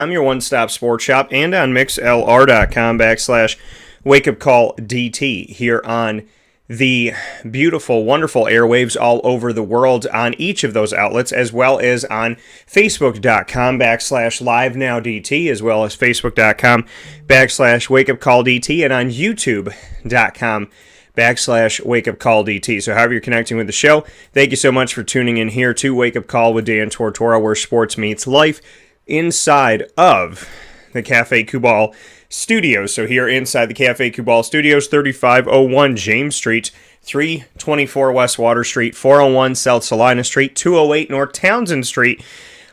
I'm your one-stop sports shop, and on mixlr.com/wakeupcalldt here on the beautiful, wonderful airwaves all over the world on each of those outlets, as well as on Facebook.com/LiveNowDT, as well as Facebook.com/WakeUpCallDT, and on YouTube.com/WakeUpCallDT. So however you're connecting with the show, thank you so much for tuning in here to Wake Up Call with Dan Tortora, where sports meets life inside of the Café Kubal Studios. So here inside the Café Kubal Studios, 3501 James Street, 324 West Water Street, 401 South Salina Street, 208 North Townsend Street,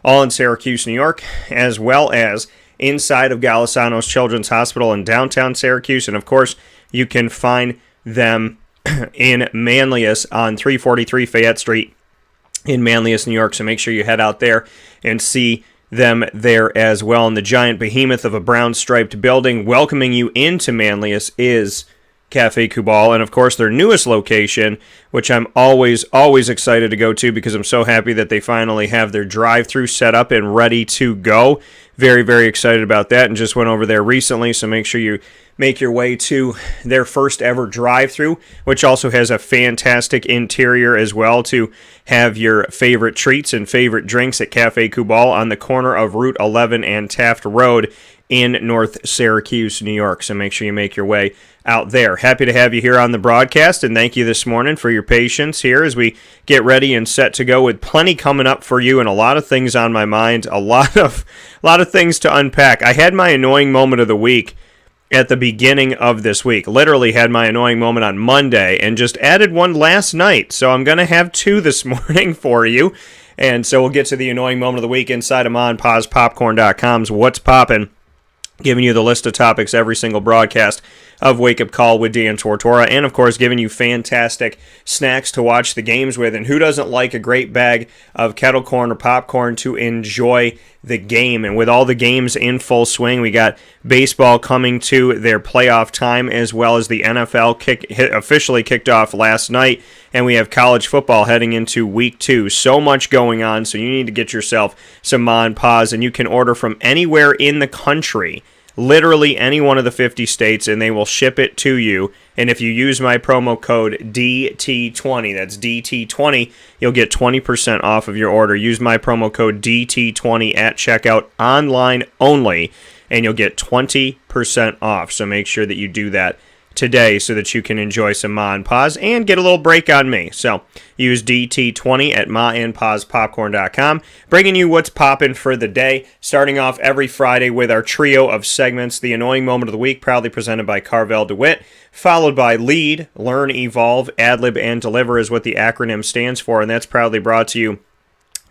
all in Syracuse, New York, as well as inside of Golisano's Children's Hospital in downtown Syracuse. And of course, you can find them in Manlius on 343 Fayette Street in Manlius, New York. So make sure you head out there and see them there as well. And the giant behemoth of a brown striped building welcoming you into Manlius is Café Kubal, and of course their newest location, which I'm always excited to go to because I'm so happy that they finally have their drive-thru set up and ready to go. Very, very excited about that, and just went over there recently, so make sure you make your way to their first ever drive-thru, which also has a fantastic interior as well to have your favorite treats and favorite drinks at Café Kubal on the corner of Route 11 and Taft Road in North Syracuse, New York. So make sure you make your way out there. Happy to have you here on the broadcast, and thank you this morning for your patience here as we get ready and set to go with plenty coming up for you and a lot of things on my mind, a lot of things to unpack. I had my annoying moment of the week at the beginning of this week. Literally had my annoying moment on Monday and just added one last night. So I'm going to have two this morning for you. And so we'll get to the annoying moment of the week inside of MonPazPopcorn.com's What's Poppin', giving you the list of topics every single broadcast of Wake Up Call with Dan Tortora, and of course giving you fantastic snacks to watch the games with. And who doesn't like a great bag of kettle corn or popcorn to enjoy the game? And with all the games in full swing, we got baseball coming to their playoff time, as well as the NFL officially kicked off last night, and we have college football heading into week 2. So much going on, so you need to get yourself some Mon Paz, and you can order from anywhere in the country, literally any one of the 50 states, and they will ship it to you. And if you use my promo code DT20, that's DT20, you'll get 20% off of your order. Use my promo code DT20 at checkout, online only, and you'll get 20% off. So make sure that you do that today so that you can enjoy some Mon Paz and get a little break on me. So use DT20 at MonPazPopcorn.com, bringing you what's poppin' for the day, starting off every Friday with our trio of segments. The Annoying Moment of the Week, proudly presented by Carvel DeWitt, followed by Lead, Learn, Evolve, Adlib, and Deliver is what the acronym stands for, and that's proudly brought to you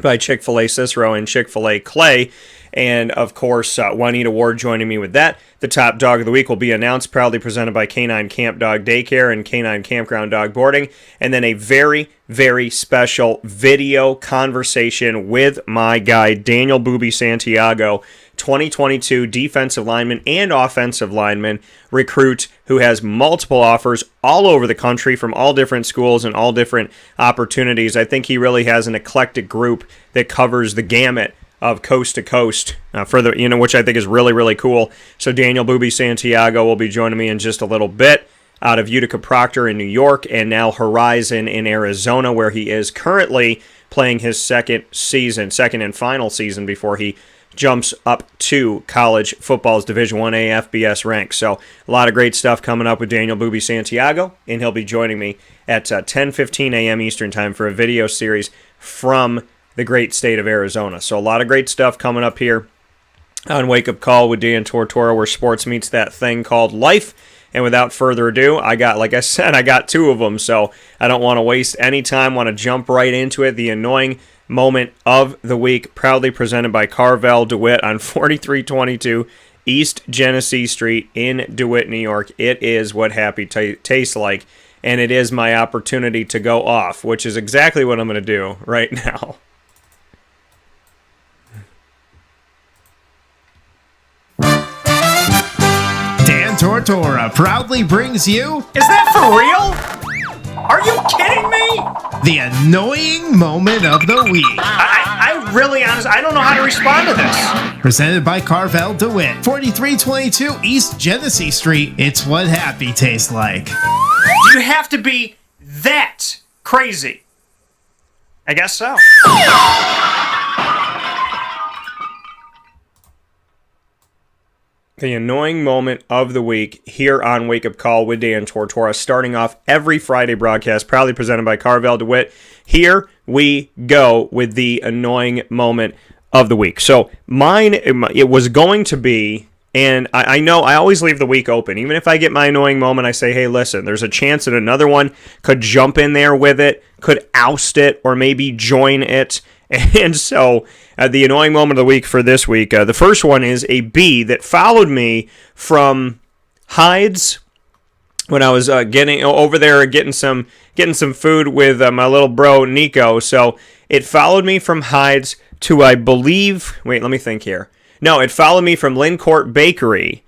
by Chick-fil-A Cicero and Chick-fil-A Clay. And, of course, Juanita Ward joining me with that. The top dog of the week will be announced, proudly presented by Canine Kamp Dog Daycare and Canine Kampground Dog Boarding. And then a very, very special video conversation with my guy, Daniel Boo Bie Santiago, 2022 defensive lineman and offensive lineman recruit who has multiple offers all over the country from all different schools and all different opportunities. I think he really has an eclectic group that covers the gamut of coast to coast, which I think is really, really cool. So Daniel Boo Bie Santiago will be joining me in just a little bit out of Utica Proctor in New York, and now Horizon in Arizona, where he is currently playing his second and final season before he jumps up to college football's Division I-A FBS ranks. So a lot of great stuff coming up with Daniel Boo Bie Santiago, and he'll be joining me at 10:15 a.m. Eastern Time for a video series from the great state of Arizona. So a lot of great stuff coming up here on Wake Up Call with Dan Tortora, where sports meets that thing called life. And without further ado, I got two of them, so I don't want to waste any time. Want to jump right into it. The Annoying Moment of the Week, proudly presented by Carvel DeWitt on 4322 East Genesee Street in DeWitt, New York. It is what happy tastes like, and it is my opportunity to go off, which is exactly what I'm going to do right now. Dan Tortora proudly brings you... Is that for real? Are you kidding me? The annoying moment of the week. I really, honestly, I don't know how to respond to this. Presented by Carvel DeWitt, 4322 East Genesee Street. It's what happy tastes like. You have to be that crazy. I guess so. The annoying moment of the week here on Wake Up Call with Dan Tortora, starting off every Friday broadcast, proudly presented by Carvel DeWitt. Here we go with the annoying moment of the week. So mine, it was going to be, and I know I always leave the week open. Even if I get my annoying moment, I say, hey, listen, there's a chance that another one could jump in there with it, could oust it, or maybe join it. And so the annoying moment of the week for this week, the first one is a bee that followed me from Hyde's when I was getting over there getting some food with my little bro Nico. So it followed me from Hyde's to, I believe, wait, let me think here. No, it followed me from Lynn Court Bakery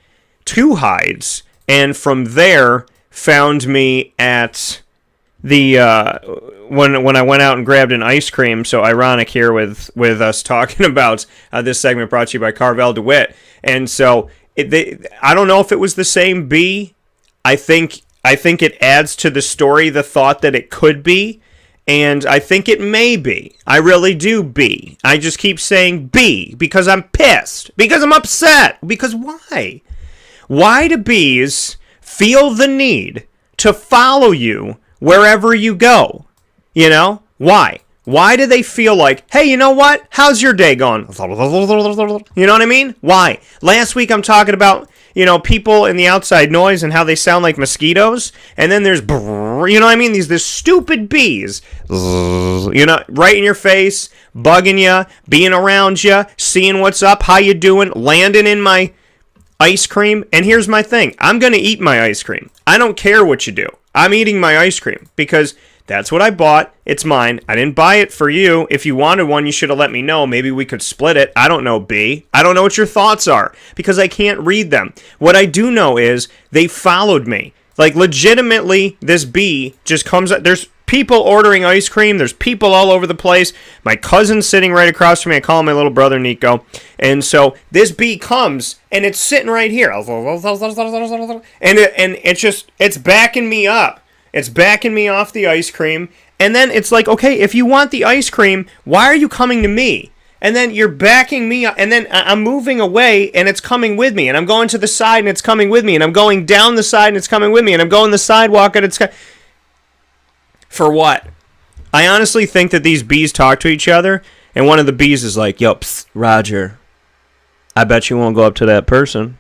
to Hyde's, and from there found me at the when I went out and grabbed an ice cream. So ironic here with us talking about this segment brought to you by Carvel DeWitt. And so I don't know if it was the same bee. I think it adds to the story the thought that it could be, and I think it may be. I really do be. I just keep saying be because I'm pissed, because I'm upset, because why? Why do bees feel the need to follow you wherever you go? You know? Why? Why do they feel like, hey, you know what? How's your day going? You know what I mean? Why? Last week I'm talking about, people in the outside noise and how they sound like mosquitoes. And then there's, you know what I mean? These stupid bees, right in your face, bugging you, being around you, seeing what's up, how you doing, landing in my ice cream. And here's my thing. I'm going to eat my ice cream. I don't care what you do. I'm eating my ice cream because that's what I bought. It's mine. I didn't buy it for you. If you wanted one, you should have let me know. Maybe we could split it. I don't know, B. I don't know what your thoughts are because I can't read them. What I do know is they followed me. Like, legitimately, this bee just comes up. There's people ordering ice cream. There's people all over the place. My cousin's sitting right across from me. I call him my little brother, Nico. And so this bee comes, and it's sitting right here. And it's backing me up. It's backing me off the ice cream. And then it's like, okay, if you want the ice cream, why are you coming to me? And then you're backing me up. And then I'm moving away, and it's coming with me. And I'm going to the side, and it's coming with me. And I'm going down the side, and it's coming with me. And I'm going the sidewalk, and it's for what? I honestly think that these bees talk to each other, and one of the bees is like, yo, psst, Roger, I bet you won't go up to that person.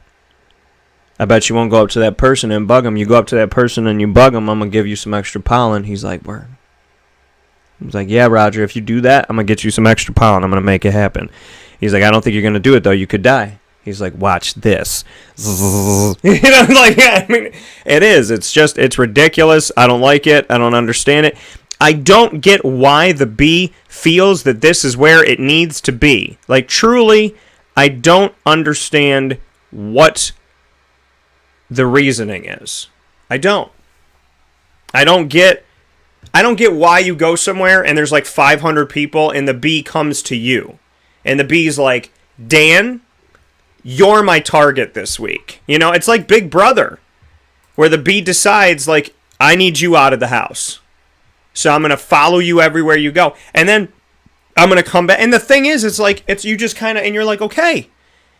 I bet you won't go up to that person and bug them. You go up to that person and you bug them, I'm going to give you some extra pollen. He's like, word. He's like, yeah, Roger, if you do that, I'm going to get you some extra pollen. I'm going to make it happen. He's like, I don't think you're going to do it, though. You could die. He's like, watch this. It is. It's ridiculous. I don't like it. I don't understand it. I don't get why the bee feels that this is where it needs to be. Like, truly, I don't understand what the reasoning is. I don't get why you go somewhere and there's like 500 people and the bee comes to you. And the bee's like, Dan, you're my target this week. It's like Big Brother, where the bee decides, like, I need you out of the house. So I'm going to follow you everywhere you go. And then I'm going to come back. And the thing is, it's you just kind of, and you're like, okay,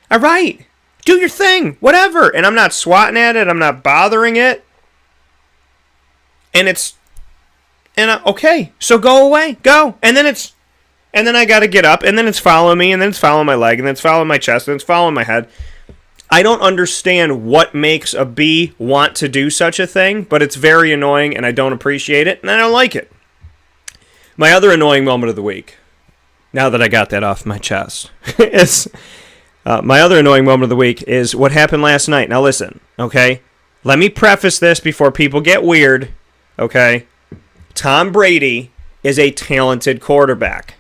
all right. Do your thing, whatever. And I'm not swatting at it. I'm not bothering it. Okay, so go away, go. And then I got to get up, and then it's following me, and then it's following my leg, and then it's following my chest, and it's following my head. I don't understand what makes a bee want to do such a thing, but it's very annoying, and I don't appreciate it, and I don't like it. My other annoying moment of the week, now that I got that off my chest, is... my other annoying moment of the week is what happened last night. Now listen, okay? Let me preface this before people get weird, okay? Tom Brady is a talented quarterback.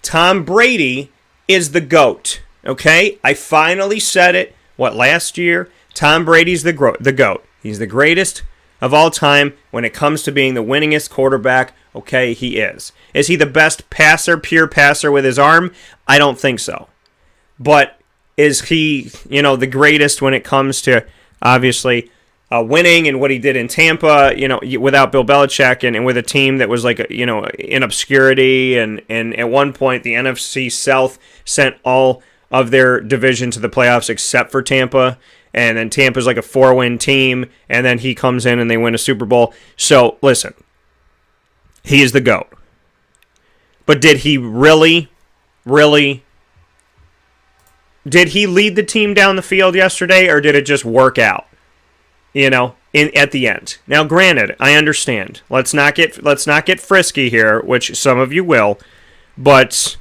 Tom Brady is the GOAT, okay? I finally said it, last year? Tom Brady's the GOAT. He's the greatest of all time when it comes to being the winningest quarterback. Okay, he is. Is he the best passer, pure passer with his arm? I don't think so. But is he, the greatest when it comes to, obviously, winning and what he did in Tampa, without Bill Belichick and with a team that was like, in obscurity. And at one point, the NFC South sent all of their division to the playoffs except for Tampa. And then Tampa's like a 4-win team. And then he comes in and they win a Super Bowl. So, listen, he is the GOAT. But did he really, did he lead the team down the field yesterday, or did it just work out? At the end. Now, granted, I understand. Let's not get frisky here, which some of you will, but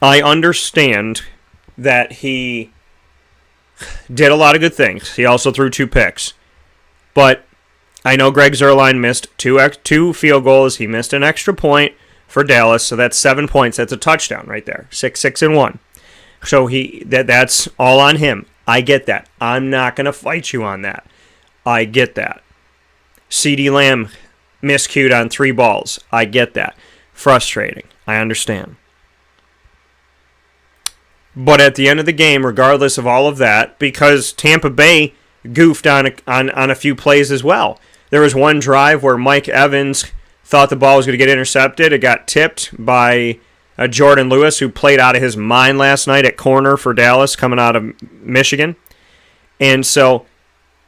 I understand that he did a lot of good things. He also threw 2 picks. But I know Greg Zuerlein missed 2 field goals. He missed an extra point for Dallas, so that's 7 points. That's a touchdown right there. 6-6-1. So that's all on him. I get that. I'm not going to fight you on that. I get that. CeeDee Lamb miscued on 3 balls. I get that. Frustrating. I understand. But at the end of the game, regardless of all of that, because Tampa Bay goofed on a few plays as well. There was one drive where Mike Evans thought the ball was going to get intercepted. It got tipped by Jordan Lewis, who played out of his mind last night at corner for Dallas coming out of Michigan. And so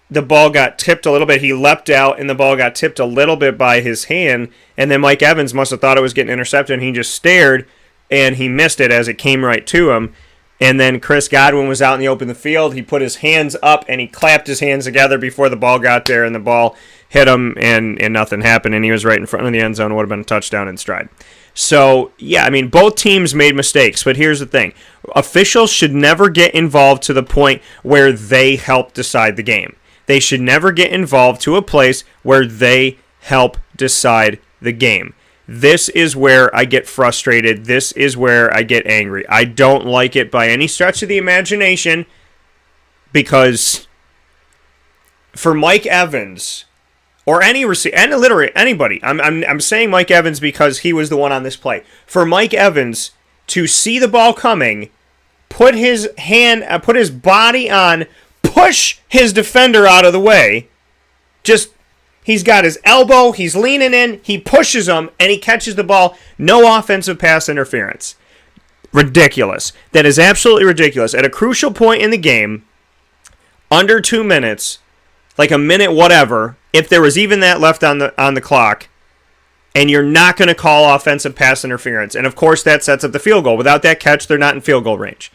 the ball got tipped a little bit. He leapt out, and the ball got tipped a little bit by his hand. And then Mike Evans must have thought it was getting intercepted, and he just stared, and he missed it as it came right to him. And then Chris Godwin was out in the open field. He put his hands up, and he clapped his hands together before the ball got there, and the ball hit him, and nothing happened, and he was right in front of the end zone. It would have been a touchdown in stride. So, yeah, I mean, both teams made mistakes, but here's the thing. Officials should never get involved to the point where they help decide the game. They should never get involved to a place where they help decide the game. This is where I get frustrated. This is where I get angry. I don't like it by any stretch of the imagination, because for Mike Evans or any receiver, and literally anybody, I'm saying Mike Evans because he was the one on this play. For Mike Evans to see the ball coming, put his body on, push his defender out of the way, he's got his elbow, he's leaning in, he pushes him, and he catches the ball. No offensive pass interference. Ridiculous. That is absolutely ridiculous. At a crucial point in the game, under 2 minutes, like a minute whatever, if there was even that left on the clock, and you're not going to call offensive pass interference. And, of course, that sets up the field goal. Without that catch, they're not in field goal range.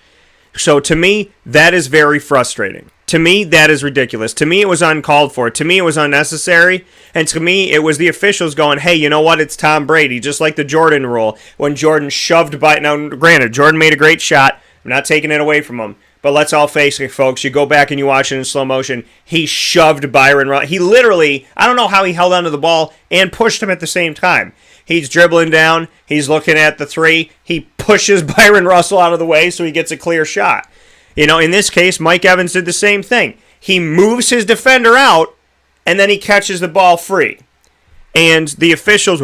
So, to me, that is very frustrating. To me, that is ridiculous. To me, it was uncalled for. To me, it was unnecessary. And to me, it was the officials going, hey, you know what? It's Tom Brady. Just like the Jordan rule. When Jordan shoved by... Now, granted, Jordan made a great shot. I'm not taking it away from him. But let's all face it, folks. You go back and you watch it in slow motion. He shoved Byron Russell. He literally... I don't know how he held onto the ball and pushed him at the same time. He's dribbling down. He's looking at the 3. He pushes Byron Russell out of the way so he gets a clear shot. In this case, Mike Evans did the same thing. He moves his defender out, and then he catches the ball free. And the officials,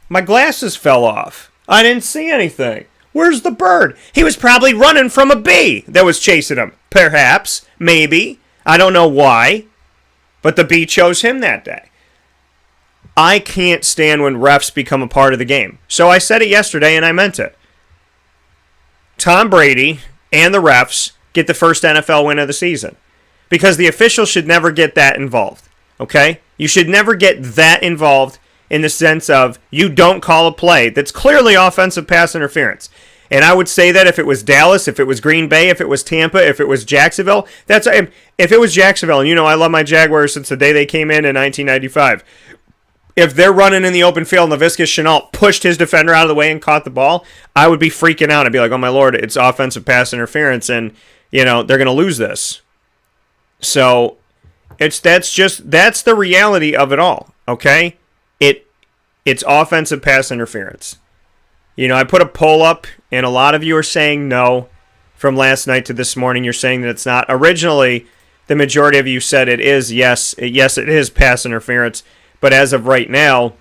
my glasses fell off. I didn't see anything. Where's the bird? He was probably running from a bee that was chasing him. Perhaps. Maybe. I don't know why. But the bee chose him that day. I can't stand when refs become a part of the game. So I said it yesterday, and I meant it. Tom Brady and the refs get the first NFL win of the season. Because the officials should never get that involved. Okay? You should never get that involved in the sense of you don't call a play that's clearly offensive pass interference. And I would say that if it was Dallas, if it was Green Bay, if it was Tampa, if it was Jacksonville, if it was Jacksonville, and I love my Jaguars since the day they came in 1995. If they're running in the open field and Laviska Shenault pushed his defender out of the way and caught the ball, I would be freaking out. I'd be like, oh my Lord, it's offensive pass interference, and they're going to lose this. So that's the reality of it all. Okay, it's offensive pass interference. I put a poll up, and a lot of you are saying no. From last night to this morning, you're saying that it's not. Originally, the majority of you said it is. Yes, it is pass interference. But as of right now,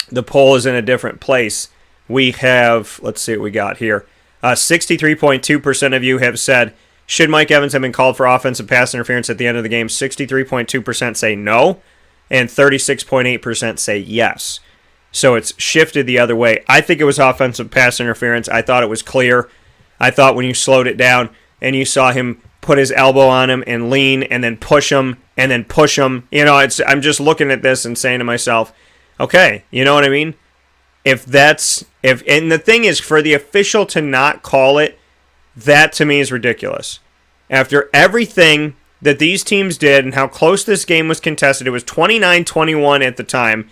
the poll is in a different place. We have, let's see what we got here. 63.2% of you have said, should Mike Evans have been called for offensive pass interference at the end of the game? 63.2% say no, and 36.8% say yes. So it's shifted the other way. I think it was offensive pass interference. I thought it was clear. I thought when you slowed it down and you saw him put his elbow on him and lean and then push him and then push him, I'm just looking at this and saying to myself, okay, you know what I mean? And the thing is, for the official to not call it, that to me is ridiculous. After everything that these teams did and how close this game was contested, it was 29-21 at the time,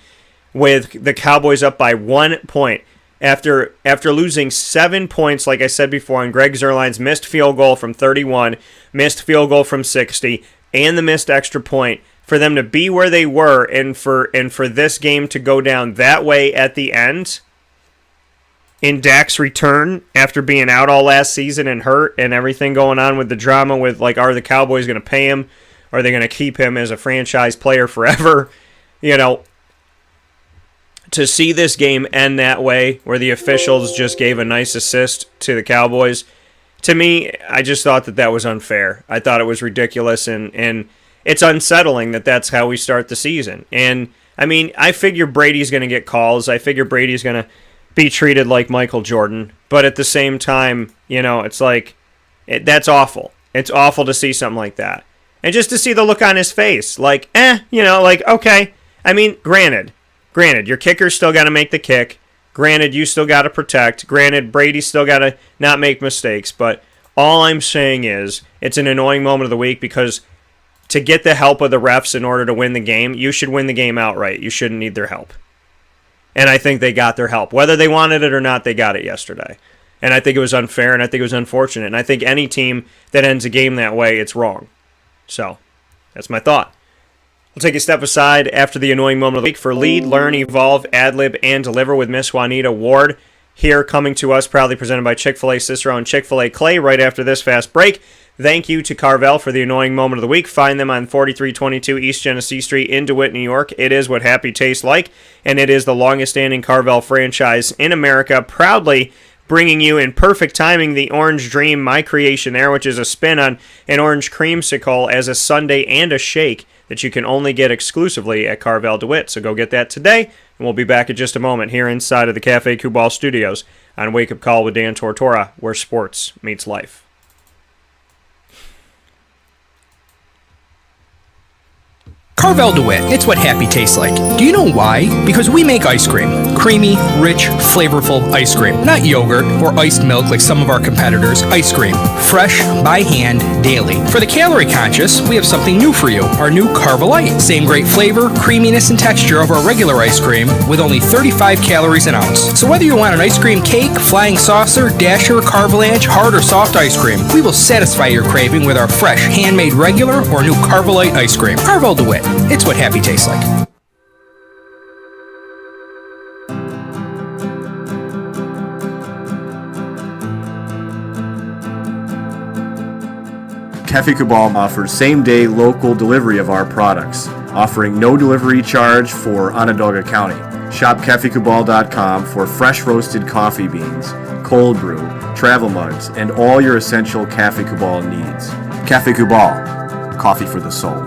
with the Cowboys up by 1 point. After losing 7 points, like I said before, on Greg Zuerlein's missed field goal from 31, missed field goal from 60, and the missed extra point, for them to be where they were and for this game to go down that way at the end, in Dak's return after being out all last season and hurt and everything going on with the drama with, like, are the Cowboys going to pay him? Are they going to keep him as a franchise player forever? To see this game end that way, where the officials just gave a nice assist to the Cowboys, to me, I just thought that was unfair. I thought it was ridiculous, and it's unsettling that that's how we start the season. And, I mean, I figure Brady's going to get calls. I figure Brady's going to be treated like Michael Jordan. But at the same time, it's like, that's awful. It's awful to see something like that. And just to see the look on his face, like, okay. I mean, granted, your kicker's still got to make the kick. Granted, you still got to protect. Granted, Brady's still got to not make mistakes. But all I'm saying is, it's an annoying moment of the week, because to get the help of the refs in order to win the game, you should win the game outright. You shouldn't need their help. And I think they got their help. Whether they wanted it or not, they got it yesterday. And I think it was unfair, and I think it was unfortunate. And I think any team that ends a game that way, it's wrong. So, that's my thought. We'll take a step aside after the annoying moment of the week for Lead, Learn, Evolve, Ad-Lib, and Deliver with Miss Juanita Ward. Here, coming to us, proudly presented by Chick-fil-A Cicero and Chick-fil-A Clay. Right after this fast break, thank you to Carvel for the annoying moment of the week. Find them on 4322 East Genesee Street in DeWitt, New York. It is what happy tastes like, and it is the longest-standing Carvel franchise in America, proudly bringing you in perfect timing the Orange Dream, my creation there, which is a spin on an orange creamsicle as a sundae and a shake that you can only get exclusively at Carvel DeWitt. So go get that today, and we'll be back in just a moment here inside of the Cafe Kubal Studios on Wake Up Call with Dan Tortora, where sports meets life. Carvel DeWitt, it's what happy tastes like. Do you know why? Because we make ice cream. Creamy, rich, flavorful ice cream. Not yogurt or iced milk like some of our competitors. Ice cream. Fresh, by hand, daily. For the calorie conscious, we have something new for you. Our new Carvelite. Same great flavor, creaminess, and texture of our regular ice cream with only 35 calories an ounce. So whether you want an ice cream cake, flying saucer, dasher, carvalanche, hard or soft ice cream, we will satisfy your craving with our fresh, handmade regular or new Carvelite ice cream. Carvel DeWitt. It's what happy tastes like. Cafe Kubal offers same-day local delivery of our products, offering no delivery charge for Onondaga County. Shop cafekubal.com for fresh roasted coffee beans, cold brew, travel mugs, and all your essential Cafe Kubal needs. Cafe Kubal, coffee for the soul.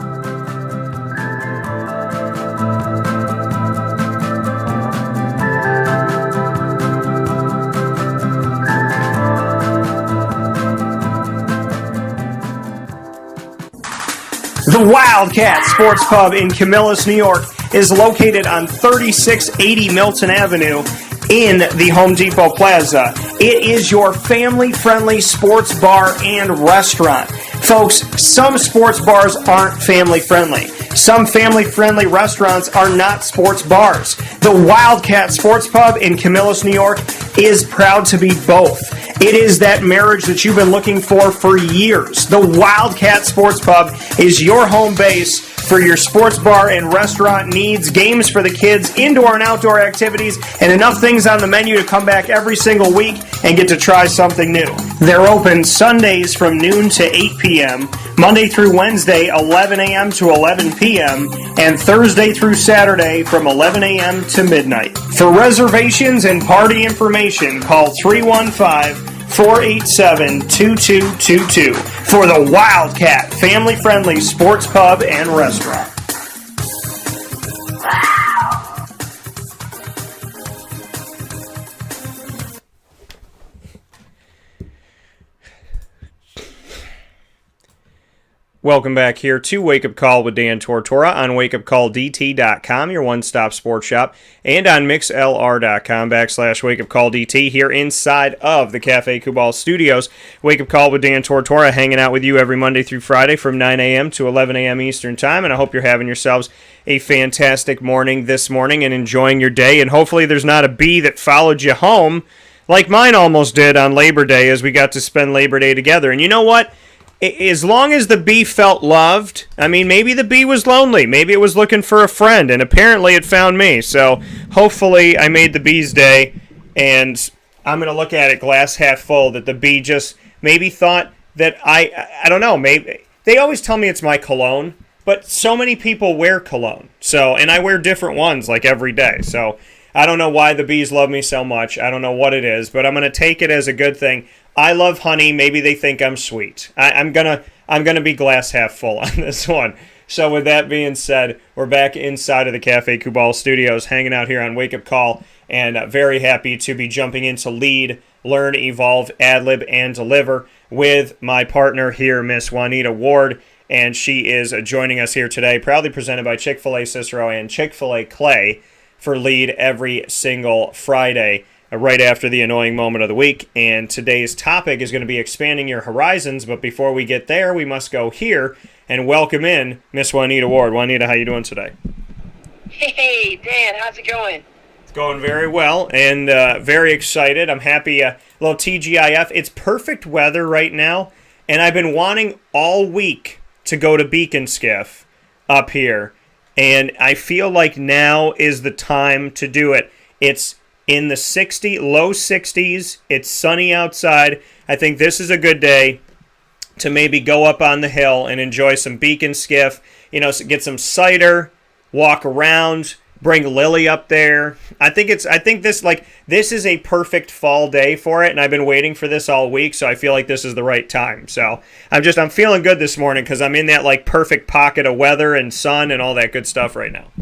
The Wildcat Sports Pub in Camillus, New York is located on 3680 Milton Avenue in the Home Depot Plaza. It is your family-friendly sports bar and restaurant. Folks, some sports bars aren't family-friendly. Some family-friendly restaurants are not sports bars. The Wildcat Sports Pub in Camillus, New York is proud to be both. It is that marriage that you've been looking for years. The Wildcat Sports Pub is your home base for your sports bar and restaurant needs, games for the kids, indoor and outdoor activities, and enough things on the menu to come back every single week and get to try something new. They're open Sundays from noon to 8 p.m., Monday through Wednesday 11 a.m. to 11 p.m., and Thursday through Saturday from 11 a.m. to midnight. For reservations and party information, call 315-487-2222 for the Wildcat family-friendly sports pub and restaurant. Welcome back here to Wake Up Call with Dan Tortora on wakeupcalldt.com, your one-stop sports shop, and on mixlr.com/wakeupcalldt here inside of the Cafe Kubal Studios. Wake Up Call with Dan Tortora hanging out with you every Monday through Friday from 9 a.m. to 11 a.m. Eastern Time, and I hope you're having yourselves a fantastic morning this morning and enjoying your day, and hopefully there's not a bee that followed you home like mine almost did on Labor Day as we got to spend Labor Day together. And you know what? As long as the bee felt loved, I mean, maybe the bee was lonely. Maybe it was looking for a friend, and apparently it found me. So hopefully I made the bee's day, and I'm going to look at it glass half full, that the bee just maybe thought that I don't know, maybe. They always tell me it's my cologne, but so many people wear cologne. So, and I wear different ones like every day. So I don't know why the bees love me so much. I don't know what it is, but I'm going to take it as a good thing. I love honey. Maybe they think I'm sweet. I'm gonna be glass half full on this one. So with that being said, we're back inside of the Cafe Kubal Studios, hanging out here on Wake Up Call, and very happy to be jumping into Lead, Learn, Evolve, Ad-Lib, and Deliver with my partner here, Miss Juanita Ward, and she is joining us here today, proudly presented by Chick-fil-A Cicero and Chick-fil-A Clay for Lead every single Friday, right after the annoying moment of the week. And today's topic is going to be expanding your horizons, but before we get there, we must go here and welcome in Miss Juanita Ward. Juanita, how you doing today? Hey, Dan, how's it going? It's going very well, and very excited. I'm happy. Little TGIF. It's perfect weather right now, and I've been wanting all week to go to Beacon Skiff up here, and I feel like now is the time to do it. It's in the low 60s. It's sunny outside. I think this is a good day to maybe go up on the hill and enjoy some Beacon Skiff. You know, get some cider, walk around, bring Lily up there. I think this is a perfect fall day for it, and I've been waiting for this all week, so I feel like this is the right time. So I'm feeling good this morning because I'm in that like perfect pocket of weather and sun and all that good stuff right now.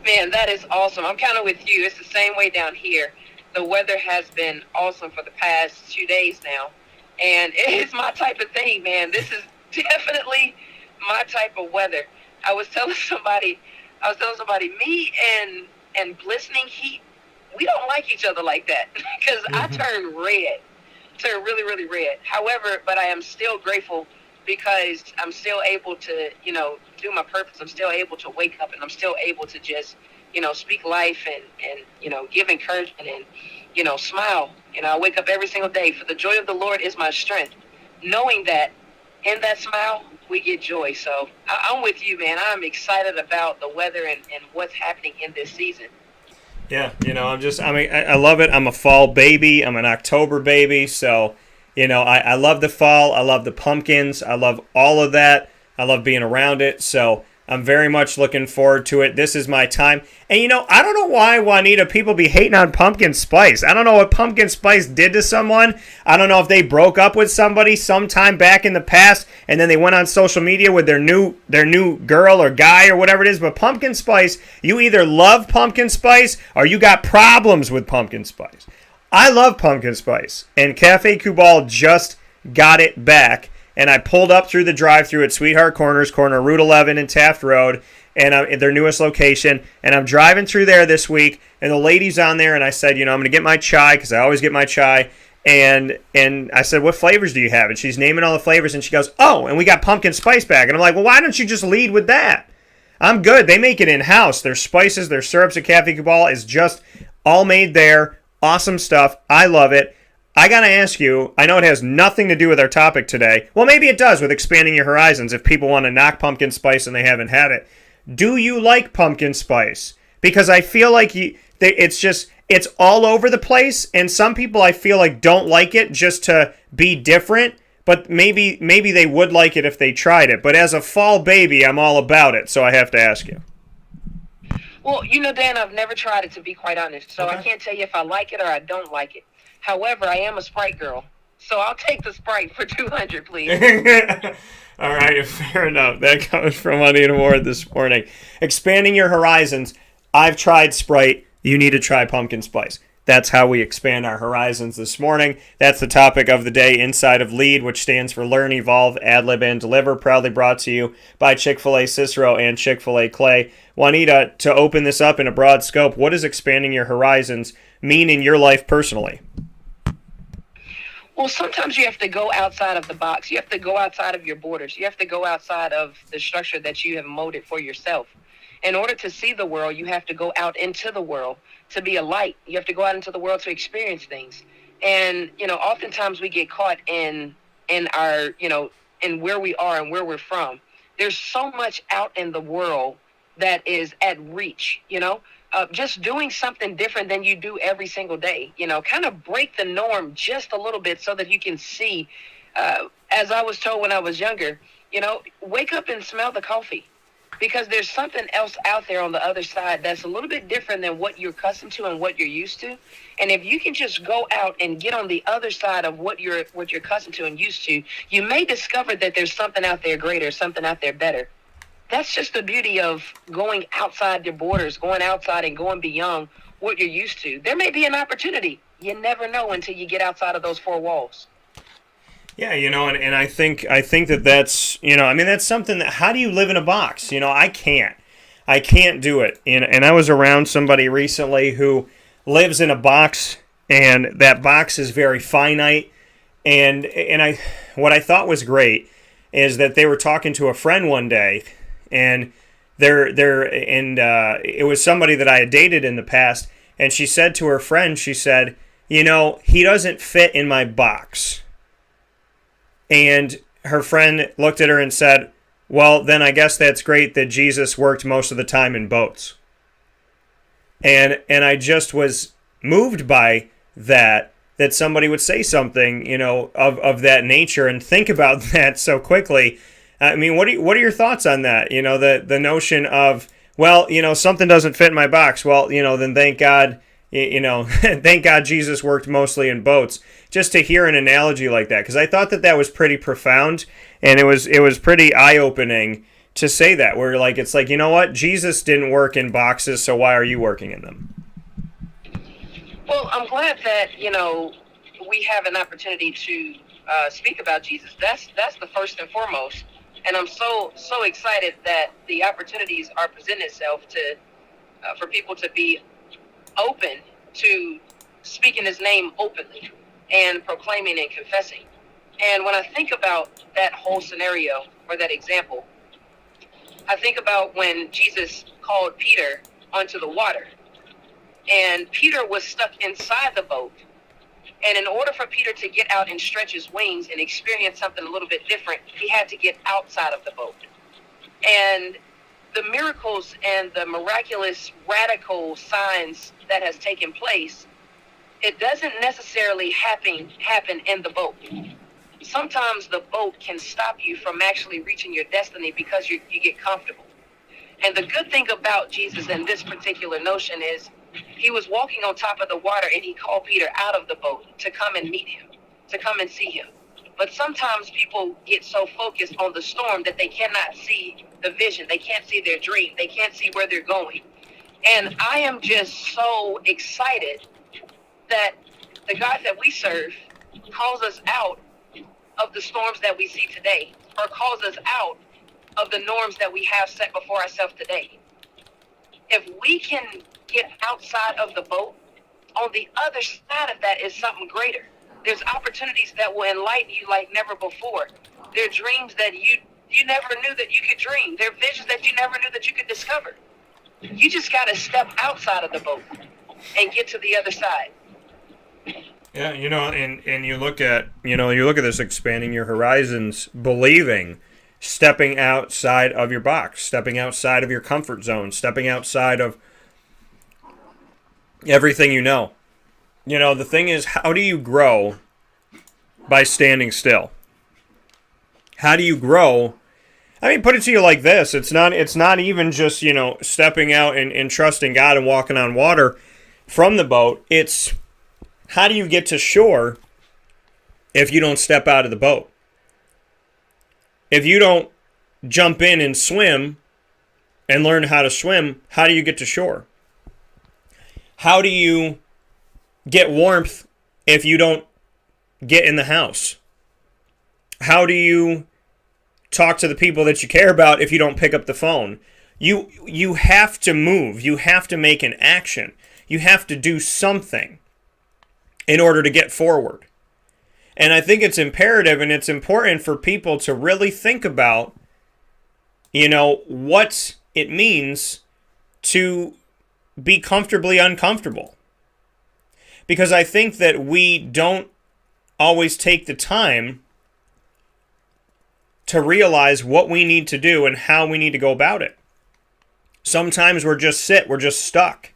Man, that is awesome. I'm kind of with you. It's the same way down here. The weather has been awesome for the past 2 days now, and it's my type of thing, man. This is definitely my type of weather. I was telling somebody, me and glistening heat, we don't like each other like that because I turn really, really red. However, but I am still grateful because I'm still able to, do my purpose. I'm still able to wake up, and I'm still able to just, speak life and give encouragement and, smile. I wake up every single day. For the joy of the Lord is my strength. Knowing that in that smile, we get joy. So I'm with you, man. I'm excited about the weather and what's happening in this season. Yeah, I love it. I'm a fall baby. I'm an October baby. So, I love the fall. I love the pumpkins. I love all of that. I love being around it. So I'm very much looking forward to it. This is my time. And, I don't know why, Juanita, people be hating on pumpkin spice. I don't know what pumpkin spice did to someone. I don't know if they broke up with somebody sometime back in the past and then they went on social media with their new girl or guy or whatever it is. But pumpkin spice, you either love pumpkin spice or you got problems with pumpkin spice. I love pumpkin spice, and Cafe Kubal just got it back. And I pulled up through the drive-thru at Sweetheart Corners, corner Route 11 and Taft Road, and at their newest location. And I'm driving through there this week, and the lady's on there, and I said, I'm going to get my chai, because I always get my chai. And I said, what flavors do you have? And she's naming all the flavors, and she goes, oh, and we got pumpkin spice back. And I'm like, well, why don't you just lead with that? I'm good. They make it in-house. Their spices, their syrups at Cafe Kubal is just all made there. Awesome stuff. I love it. I got to ask you, I know it has nothing to do with our topic today. Well, maybe it does with expanding your horizons if people want to knock pumpkin spice and they haven't had it. Do you like pumpkin spice? Because I feel like it's all over the place, and some people I feel like don't like it just to be different, but maybe they would like it if they tried it. But as a fall baby, I'm all about it, so I have to ask you. Well, Dan, I've never tried it, to be quite honest, so I can't tell you if I like it or I don't like it. However, I am a Sprite girl, so I'll take the Sprite for 200, please. All right, fair enough. That comes from Juanita Ward this morning. Expanding your horizons. I've tried Sprite. You need to try pumpkin spice. That's how we expand our horizons this morning. That's the topic of the day inside of LEAD, which stands for Learn, Evolve, Ad-Lib, and Deliver. Proudly brought to you by Chick-fil-A Cicero and Chick-fil-A Clay. Juanita, to open this up in a broad scope, what does expanding your horizons mean in your life personally? Well, sometimes you have to go outside of the box. You have to go outside of your borders. You have to go outside of the structure that you have molded for yourself. In order to see the world, you have to go out into the world to be a light. You have to go out into the world to experience things. And, oftentimes we get caught in our, in where we are and where we're from. There's so much out in the world that is at reach, just doing something different than you do every single day, kind of break the norm just a little bit so that you can see, as I was told when I was younger, wake up and smell the coffee, because there's something else out there on the other side that's a little bit different than what you're accustomed to and what you're used to. And if you can just go out and get on the other side of what you're accustomed to and used to, you may discover that there's something out there greater, something out there better. That's just the beauty of going outside your borders, going outside and going beyond what you're used to. There may be an opportunity. You never know until you get outside of those four walls. Yeah, and I think that's, that's something that, how do you live in a box? I can't do it. And I was around somebody recently who lives in a box, and that box is very finite. And what I thought was great is that they were talking to a friend one day, and it was somebody that I had dated in the past, and she said to her friend, she said, he doesn't fit in my box. And her friend looked at her and said, well, then I guess that's great that Jesus worked most of the time in boats. And I just was moved by that somebody would say something, of that nature and think about that so quickly. I mean, what are your thoughts on that? The notion of, well, something doesn't fit in my box. Well, then thank God, thank God Jesus worked mostly in boats. Just to hear an analogy like that, because I thought that was pretty profound, and it was pretty eye-opening to say that, where it's like, you know what, Jesus didn't work in boxes, so why are you working in them? Well, I'm glad that we have an opportunity to speak about Jesus. That's the first and foremost, and I'm so excited that the opportunities are presenting itself to for people to be open to speaking His name openly and proclaiming and confessing. And when I think about that whole scenario or that example, I think about when Jesus called Peter onto the water, and Peter was stuck inside the boat. And in order for Peter to get out and stretch his wings and experience something a little bit different, he had to get outside of the boat. And the miracles and the miraculous, radical signs that has taken place, it doesn't necessarily happen in the boat. Sometimes the boat can stop you from actually reaching your destiny because you get comfortable. And the good thing about Jesus in this particular notion is he was walking on top of the water, and he called Peter out of the boat to come and meet him, to come and see him. But sometimes people get so focused on the storm that they cannot see the vision. They can't see their dream. They can't see where they're going. And I am just so excited that the God that we serve calls us out of the storms that we see today, or calls us out of the norms that we have set before ourselves today. If we can get outside of the boat, on the other side of that is something greater. There's opportunities that will enlighten you like never before. There are dreams that you never knew that you could dream. There are visions that you never knew that you could discover. You just got to step outside of the boat and get to the other side. Yeah, and you look at this expanding your horizons, believing, stepping outside of your box, stepping outside of your comfort zone, stepping outside of everything you know. The thing is, how do you grow by standing still? How do you grow? I mean, put it to you like this. It's not even just, stepping out and trusting God and walking on water from the boat. It's how do you get to shore if you don't step out of the boat? If you don't jump in and swim and learn how to swim, how do you get to shore? How do you get warmth if you don't get in the house? How do you talk to the people that you care about if you don't pick up the phone? You have to move. You have to make an action. You have to do something in order to get forward. And I think it's imperative and it's important for people to really think about, what it means to be comfortably uncomfortable. Because I think that we don't always take the time to realize what we need to do and how we need to go about it. Sometimes we're just stuck.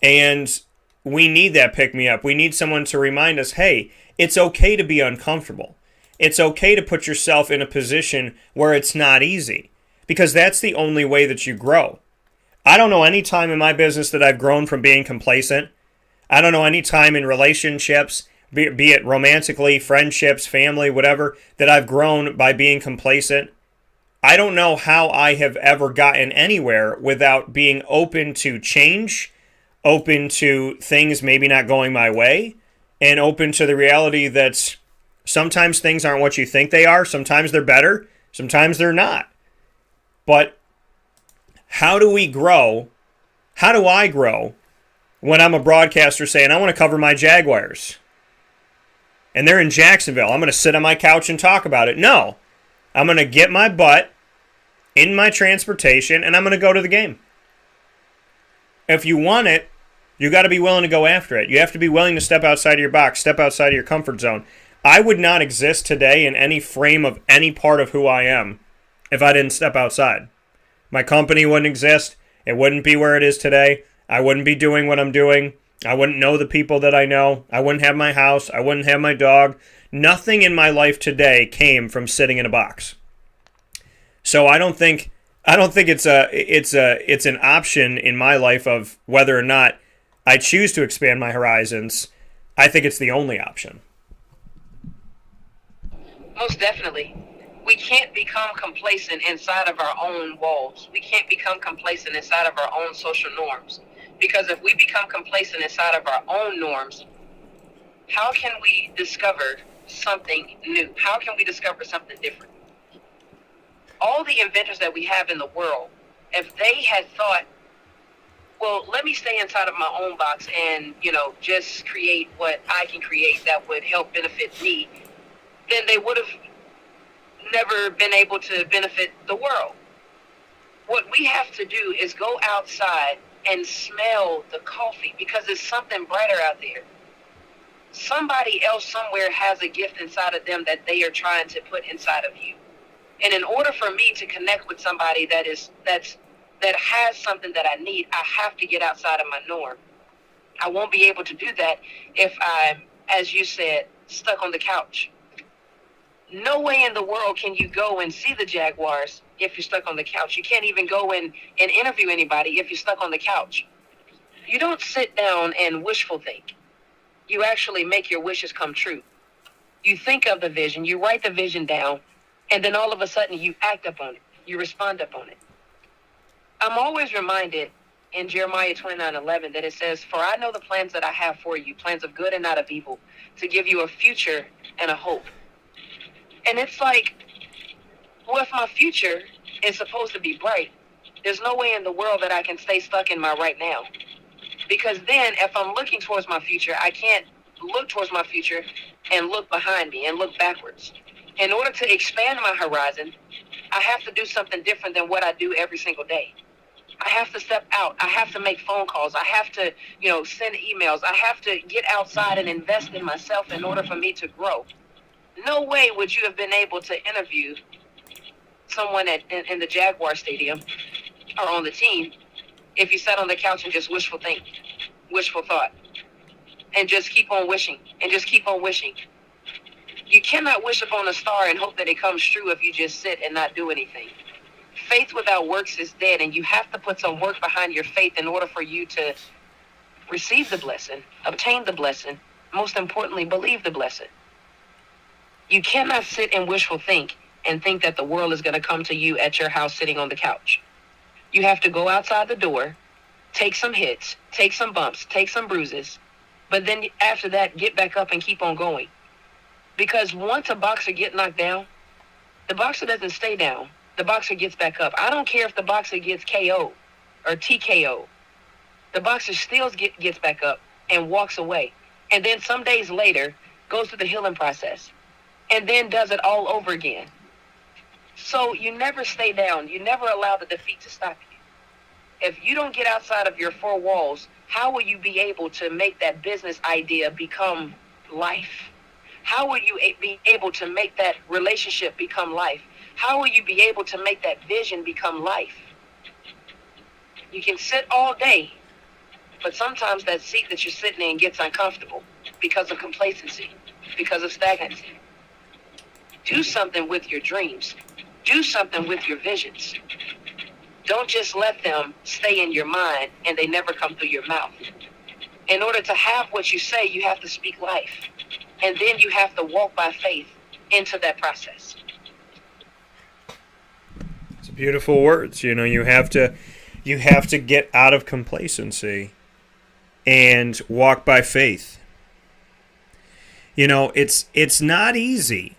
And we need that pick-me-up. We need someone to remind us, hey, it's okay to be uncomfortable. It's okay to put yourself in a position where it's not easy, because that's the only way that you grow. I don't know any time in my business that I've grown from being complacent. I don't know any time in relationships, be it romantically, friendships, family, whatever, that I've grown by being complacent. I don't know how I have ever gotten anywhere without being open to change, open to things maybe not going my way, and open to the reality that sometimes things aren't what you think they are. Sometimes they're better. Sometimes they're not. But how do we grow? How do I grow when I'm a broadcaster saying, I want to cover my Jaguars? And they're in Jacksonville. I'm going to sit on my couch and talk about it. No. I'm going to get my butt in my transportation and I'm going to go to the game. If you want it, you got to be willing to go after it. You have to be willing to step outside of your box, step outside of your comfort zone. I would not exist today in any frame of any part of who I am if I didn't step outside. My company wouldn't exist. It wouldn't be where it is today. I wouldn't be doing what I'm doing. I wouldn't know the people that I know. I wouldn't have my house. I wouldn't have my dog. Nothing in my life today came from sitting in a box. So I don't think it's an option in my life of whether or not I choose to expand my horizons. I think it's the only option. Most definitely. We can't become complacent inside of our own walls. We can't become complacent inside of our own social norms. Because if we become complacent inside of our own norms, how can we discover something new? How can we discover something different? All the inventors that we have in the world, if they had thought, well, let me stay inside of my own box and, just create what I can create that would help benefit me, then they would have never been able to benefit the world. What we have to do is go outside and smell the coffee, because there's something brighter out there. Somebody else somewhere has a gift inside of them that they are trying to put inside of you. And in order for me to connect with somebody that has something that I need, I have to get outside of my norm. I won't be able to do that if I'm, as you said, stuck on the couch. No way in the world can you go and see the Jaguars if you're stuck on the couch. You can't even go and interview anybody if you're stuck on the couch. You don't sit down and wishful think. You actually make your wishes come true. You think of the vision, you write the vision down, and then all of a sudden you act upon it. You respond upon it. I'm always reminded in Jeremiah 29:11 that it says, "For I know the plans that I have for you, plans of good and not of evil, to give you a future and a hope." And it's like, well, if my future is supposed to be bright, there's no way in the world that I can stay stuck in my right now. Because then if I'm looking towards my future, I can't look towards my future and look behind me and look backwards. In order to expand my horizon, I have to do something different than what I do every single day. I have to step out. I have to make phone calls. I have to, send emails. I have to get outside and invest in myself in order for me to grow. No way would you have been able to interview someone in the Jaguar Stadium or on the team if you sat on the couch and just wishful thought, and just keep on wishing and just keep on wishing. You cannot wish upon a star and hope that it comes true if you just sit and not do anything. Faith without works is dead, and you have to put some work behind your faith in order for you to receive the blessing, obtain the blessing, most importantly, believe the blessing. You cannot sit and wishful think and think that the world is going to come to you at your house sitting on the couch. You have to go outside the door, take some hits, take some bumps, take some bruises, but then after that, get back up and keep on going. Because once a boxer gets knocked down, the boxer doesn't stay down. The boxer gets back up. I don't care if the boxer gets KO or TKO. The boxer still gets back up and walks away. And then some days later, goes through the healing process and then does it all over again. So you never stay down. You never allow the defeat to stop you. If you don't get outside of your four walls, how will you be able to make that business idea become life? How will you be able to make that relationship become life? How will you be able to make that vision become life? You can sit all day, but sometimes that seat that you're sitting in gets uncomfortable because of complacency, because of stagnancy. Do something with your dreams. Do something with your visions. Don't just let them stay in your mind and they never come through your mouth. In order to have what you say, you have to speak life. And then you have to walk by faith into that process. It's beautiful words. You have to get out of complacency and walk by faith. It's not easy.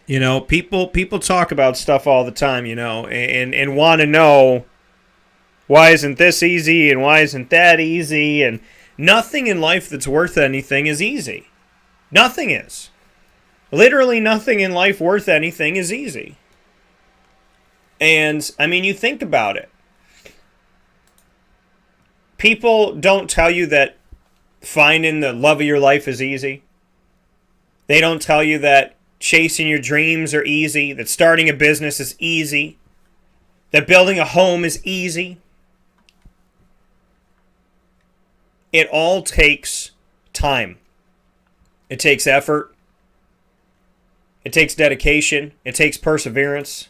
People talk about stuff all the time, and want to know, why isn't this easy and why isn't that easy? And nothing in life that's worth anything is easy. Nothing is. Literally nothing in life worth anything is easy. And, you think about it. People don't tell you that finding the love of your life is easy. They don't tell you that chasing your dreams are easy, that starting a business is easy, that building a home is easy. It all takes time. It takes effort. It takes dedication. It takes perseverance.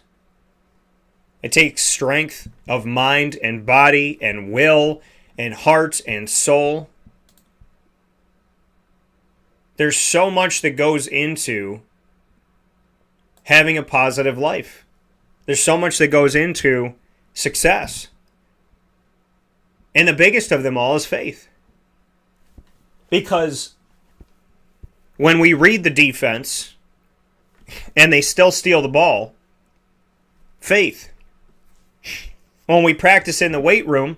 It takes strength of mind and body and will and heart and soul. There's so much that goes into having a positive life. There's so much that goes into success. And the biggest of them all is faith. Because when we read the defense and they still steal the ball, faith. When we practice in the weight room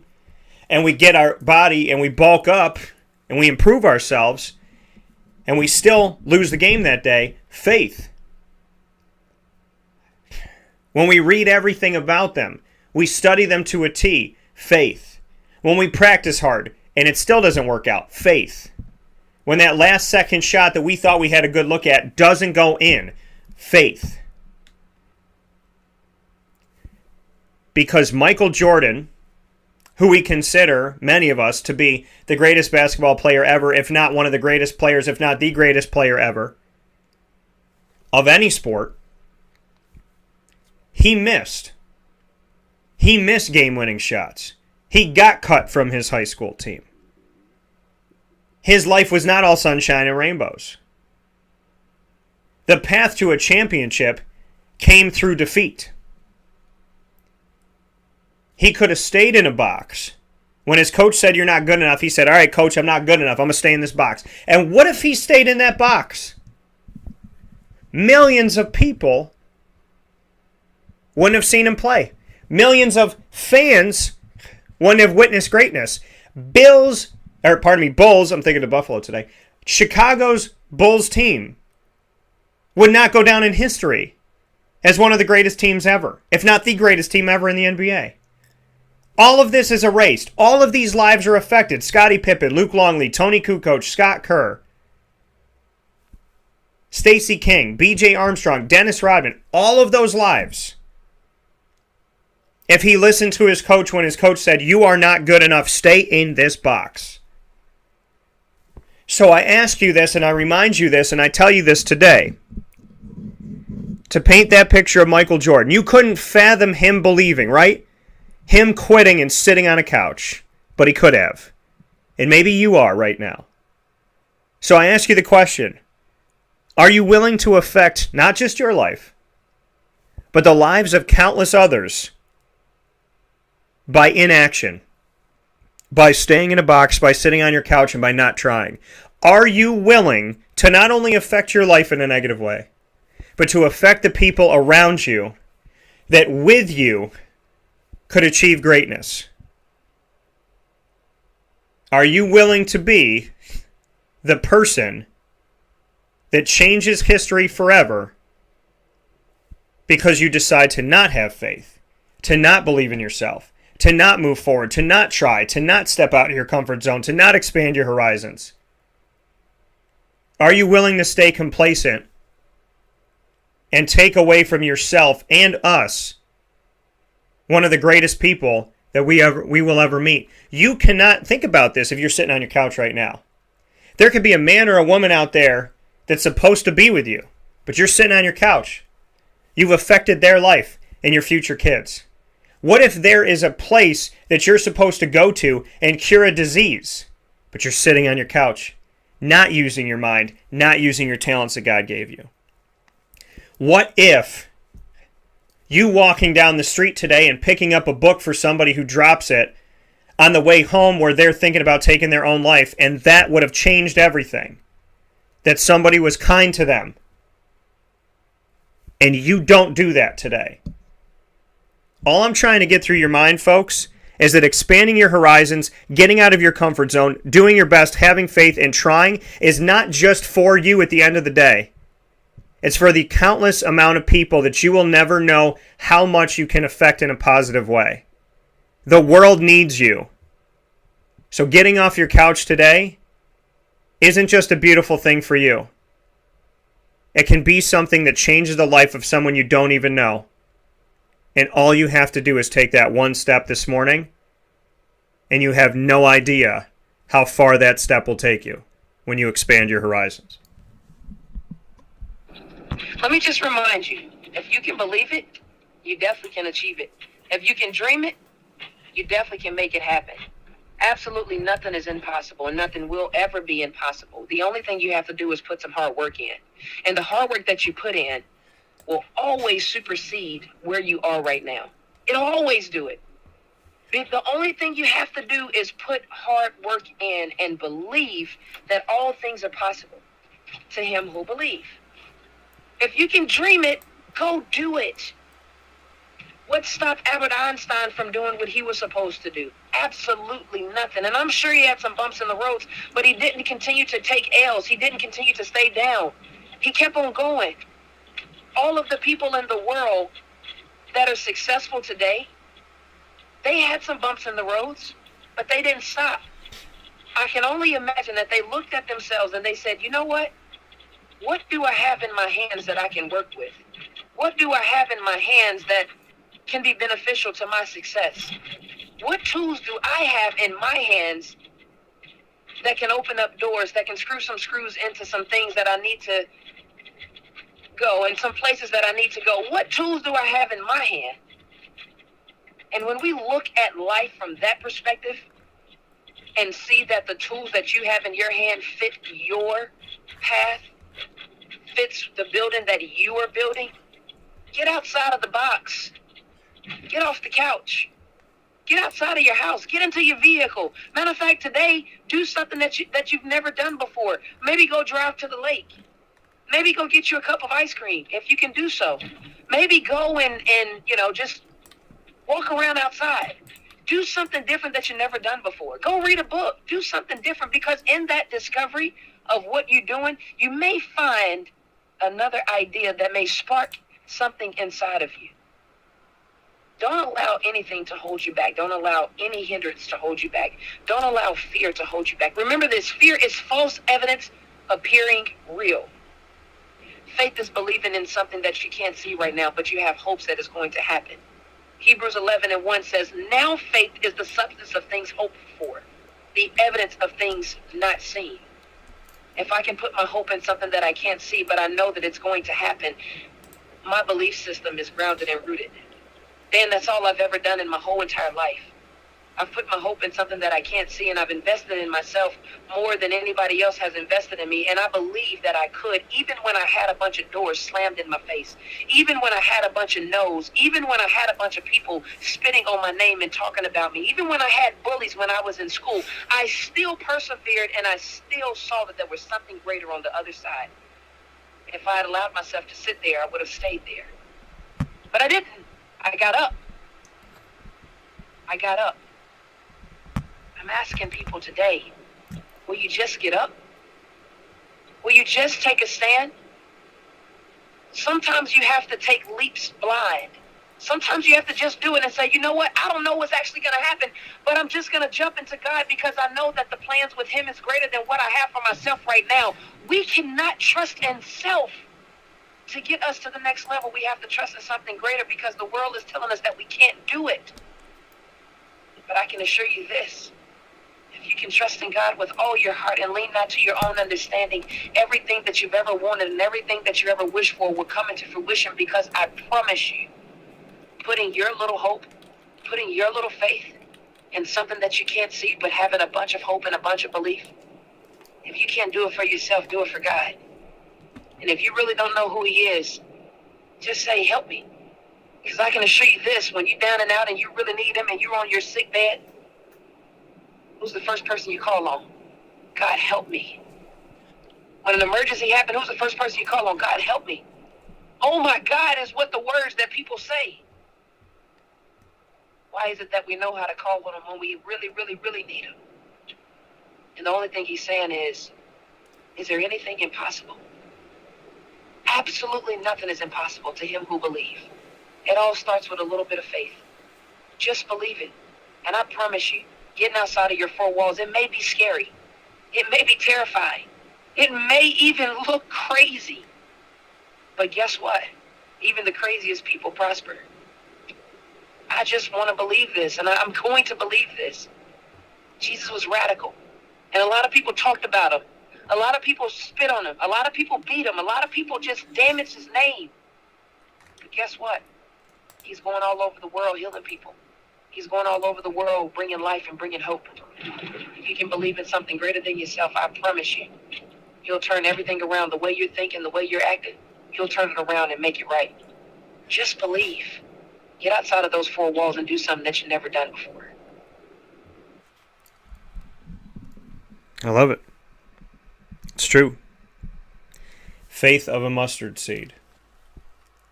and we get our body and we bulk up and we improve ourselves and we still lose the game that day, faith. When we read everything about them, we study them to a T, faith. When we practice hard and it still doesn't work out, faith. When that last second shot that we thought we had a good look at doesn't go in, faith. Because Michael Jordan, who we consider, many of us, to be the greatest basketball player ever, if not one of the greatest players, if not the greatest player ever, of any sport, he missed. He missed game-winning shots. He got cut from his high school team. His life was not all sunshine and rainbows. The path to a championship came through defeat. He could have stayed in a box. When his coach said, "You're not good enough," he said, "All right, coach, I'm not good enough. I'm going to stay in this box." And what if he stayed in that box? Millions of people wouldn't have seen him play. Millions of fans wouldn't have witnessed greatness. Bulls, I'm thinking of Buffalo today. Chicago's Bulls team would not go down in history as one of the greatest teams ever, if not the greatest team ever in the NBA. All of this is erased. All of these lives are affected. Scottie Pippen, Luke Longley, Tony Kukoc, Scott Kerr, Stacey King, B.J. Armstrong, Dennis Rodman, all of those lives. If he listened to his coach when his coach said, you are not good enough, stay in this box. So I ask you this, and I remind you this, and I tell you this today. To paint that picture of Michael Jordan, you couldn't fathom him believing, right? Him quitting and sitting on a couch. But he could have. And maybe you are right now. So I ask you the question. Are you willing to affect not just your life, but the lives of countless others by inaction, by staying in a box, by sitting on your couch, and by not trying? Are you willing to not only affect your life in a negative way, but to affect the people around you that with you could achieve greatness? Are you willing to be the person that changes history forever because you decide to not have faith, to not believe in yourself, to not move forward, to not try, to not step out of your comfort zone, to not expand your horizons? Are you willing to stay complacent and take away from yourself and us one of the greatest people that we will ever meet? You cannot think about this if you're sitting on your couch right now. There could be a man or a woman out there that's supposed to be with you, but you're sitting on your couch. You've affected their life and your future kids. What if there is a place that you're supposed to go to and cure a disease, but you're sitting on your couch, not using your mind, not using your talents that God gave you? What if you walking down the street today and picking up a book for somebody who drops it on the way home where they're thinking about taking their own life, and that would have changed everything? That somebody was kind to them. And you don't do that today. All I'm trying to get through your mind, folks, is that expanding your horizons, getting out of your comfort zone, doing your best, having faith, and trying is not just for you at the end of the day. It's for the countless amount of people that you will never know how much you can affect in a positive way. The world needs you. So getting off your couch today isn't just a beautiful thing for you. It can be something that changes the life of someone you don't even know. And all you have to do is take that one step this morning, and you have no idea how far that step will take you when you expand your horizons. Let me just remind you, if you can believe it, you definitely can achieve it. If you can dream it, you definitely can make it happen. Absolutely nothing is impossible, and nothing will ever be impossible. The only thing you have to do is put some hard work in. And the hard work that you put in will always supersede where you are right now. It'll always do it. The only thing you have to do is put hard work in and believe that all things are possible to him who believes. If you can dream it, go do it. What stopped Albert Einstein from doing what he was supposed to do? Absolutely nothing. And I'm sure he had some bumps in the roads, but he didn't continue to take L's. He didn't continue to stay down. He kept on going. All of the people in the world that are successful today, they had some bumps in the roads, but they didn't stop. I can only imagine that they looked at themselves and they said, you know what? What do I have in my hands that I can work with? What do I have in my hands that can be beneficial to my success? What tools do I have in my hands that can open up doors, that can screw some screws into some things that I need to go, and some places that I need to go? What tools do I have in my hand? And when we look at life from that perspective and see that the tools that you have in your hand fit your path, fits the building that you are building, get outside of the box. Get off the couch. Get outside of your house. Get into your vehicle. Matter of fact, today, do something that you've never done before. Maybe go drive to the lake. Maybe go get you a cup of ice cream, if you can do so. Maybe go and just walk around outside. Do something different that you've never done before. Go read a book. Do something different, because in that discovery of what you're doing, you may find another idea that may spark something inside of you. Don't allow anything to hold you back. Don't allow any hindrance to hold you back. Don't allow fear to hold you back. Remember this, fear is false evidence appearing real. Faith is believing in something that you can't see right now, but you have hopes that it's going to happen. Hebrews 11:1 says, now faith is the substance of things hoped for, the evidence of things not seen. If I can put my hope in something that I can't see, but I know that it's going to happen, my belief system is grounded and rooted. Dan, that's all I've ever done in my whole entire life. I've put my hope in something that I can't see, and I've invested in myself more than anybody else has invested in me. And I believe that I could, even when I had a bunch of doors slammed in my face, even when I had a bunch of no's, even when I had a bunch of people spitting on my name and talking about me, even when I had bullies when I was in school, I still persevered, and I still saw that there was something greater on the other side. If I had allowed myself to sit there, I would have stayed there. But I didn't. I got up. I got up. I'm asking people today, will you just get up? Will you just take a stand? Sometimes you have to take leaps blind. Sometimes you have to just do it and say, you know what? I don't know what's actually going to happen, but I'm just going to jump into God because I know that the plans with him is greater than what I have for myself right now. We cannot trust in self to get us to the next level. We have to trust in something greater because the world is telling us that we can't do it. But I can assure you this. If you can trust in God with all your heart and lean not to your own understanding, everything that you've ever wanted and everything that you ever wished for will come into fruition, because I promise you, putting your little hope, putting your little faith in something that you can't see, but having a bunch of hope and a bunch of belief, if you can't do it for yourself, do it for God. And if you really don't know who he is, just say, help me. Because I can assure you this, when you're down and out and you really need him and you're on your sick bed, who's the first person you call on? God, help me. When an emergency happens, who's the first person you call on? God, help me. Oh my God is what the words that people say. Why is it that we know how to call on him when we really, really, really need him? And the only thing he's saying is there anything impossible? Absolutely nothing is impossible to him who believes. It all starts with a little bit of faith. Just believe it. And I promise you, getting outside of your four walls, it may be scary. It may be terrifying. It may even look crazy. But guess what? Even the craziest people prosper. I just want to believe this, and I'm going to believe this. Jesus was radical. And a lot of people talked about him. A lot of people spit on him. A lot of people beat him. A lot of people just damaged his name. But guess what? He's going all over the world healing people. He's going all over the world bringing life and bringing hope. If you can believe in something greater than yourself, I promise you, he'll turn everything around. The way you're thinking, the way you're acting, he'll turn it around and make it right. Just believe. Get outside of those four walls and do something that you've never done before. I love it. It's true. Faith of a mustard seed.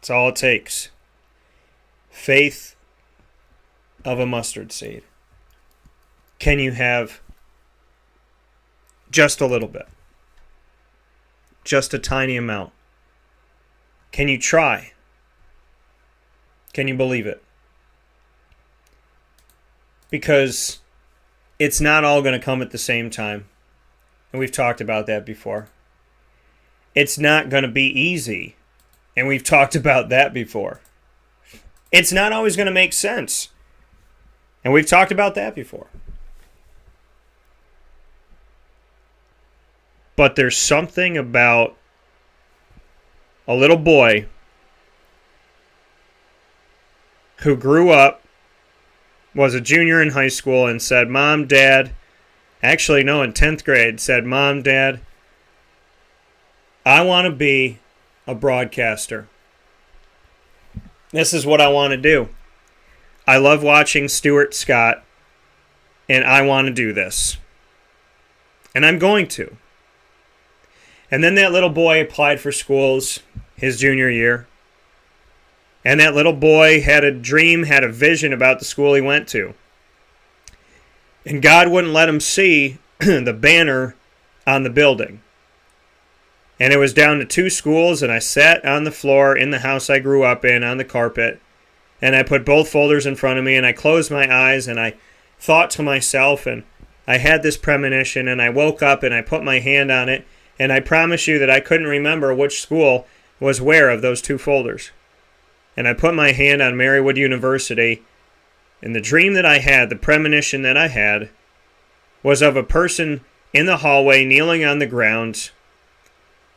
That's all it takes. Faith of a mustard seed. Can you have just a little bit? Just a tiny amount? Can you try? Can you believe it? Because it's not all going to come at the same time. And we've talked about that before. It's not going to be easy. And we've talked about that before. It's not always going to make sense. And we've talked about that before. But there's something about a little boy who grew up, was a junior in high school, and said, Mom, Dad, actually, no, in 10th grade, said, Mom, Dad, I want to be a broadcaster. This is what I want to do. I love watching Stuart Scott, and I want to do this. And I'm going to. And then that little boy applied for schools his junior year. And that little boy had a dream, had a vision about the school he went to. And God wouldn't let him see the banner on the building. And it was down to 2 schools, and I sat on the floor in the house I grew up in on the carpet, And I put both folders in front of me, and I closed my eyes, and I thought to myself, and I had this premonition, and I woke up, and I put my hand on it, and I promise you that I couldn't remember which school was where of those two folders. And I put my hand on Marywood University, and the dream that I had, the premonition that I had, was of a person in the hallway kneeling on the ground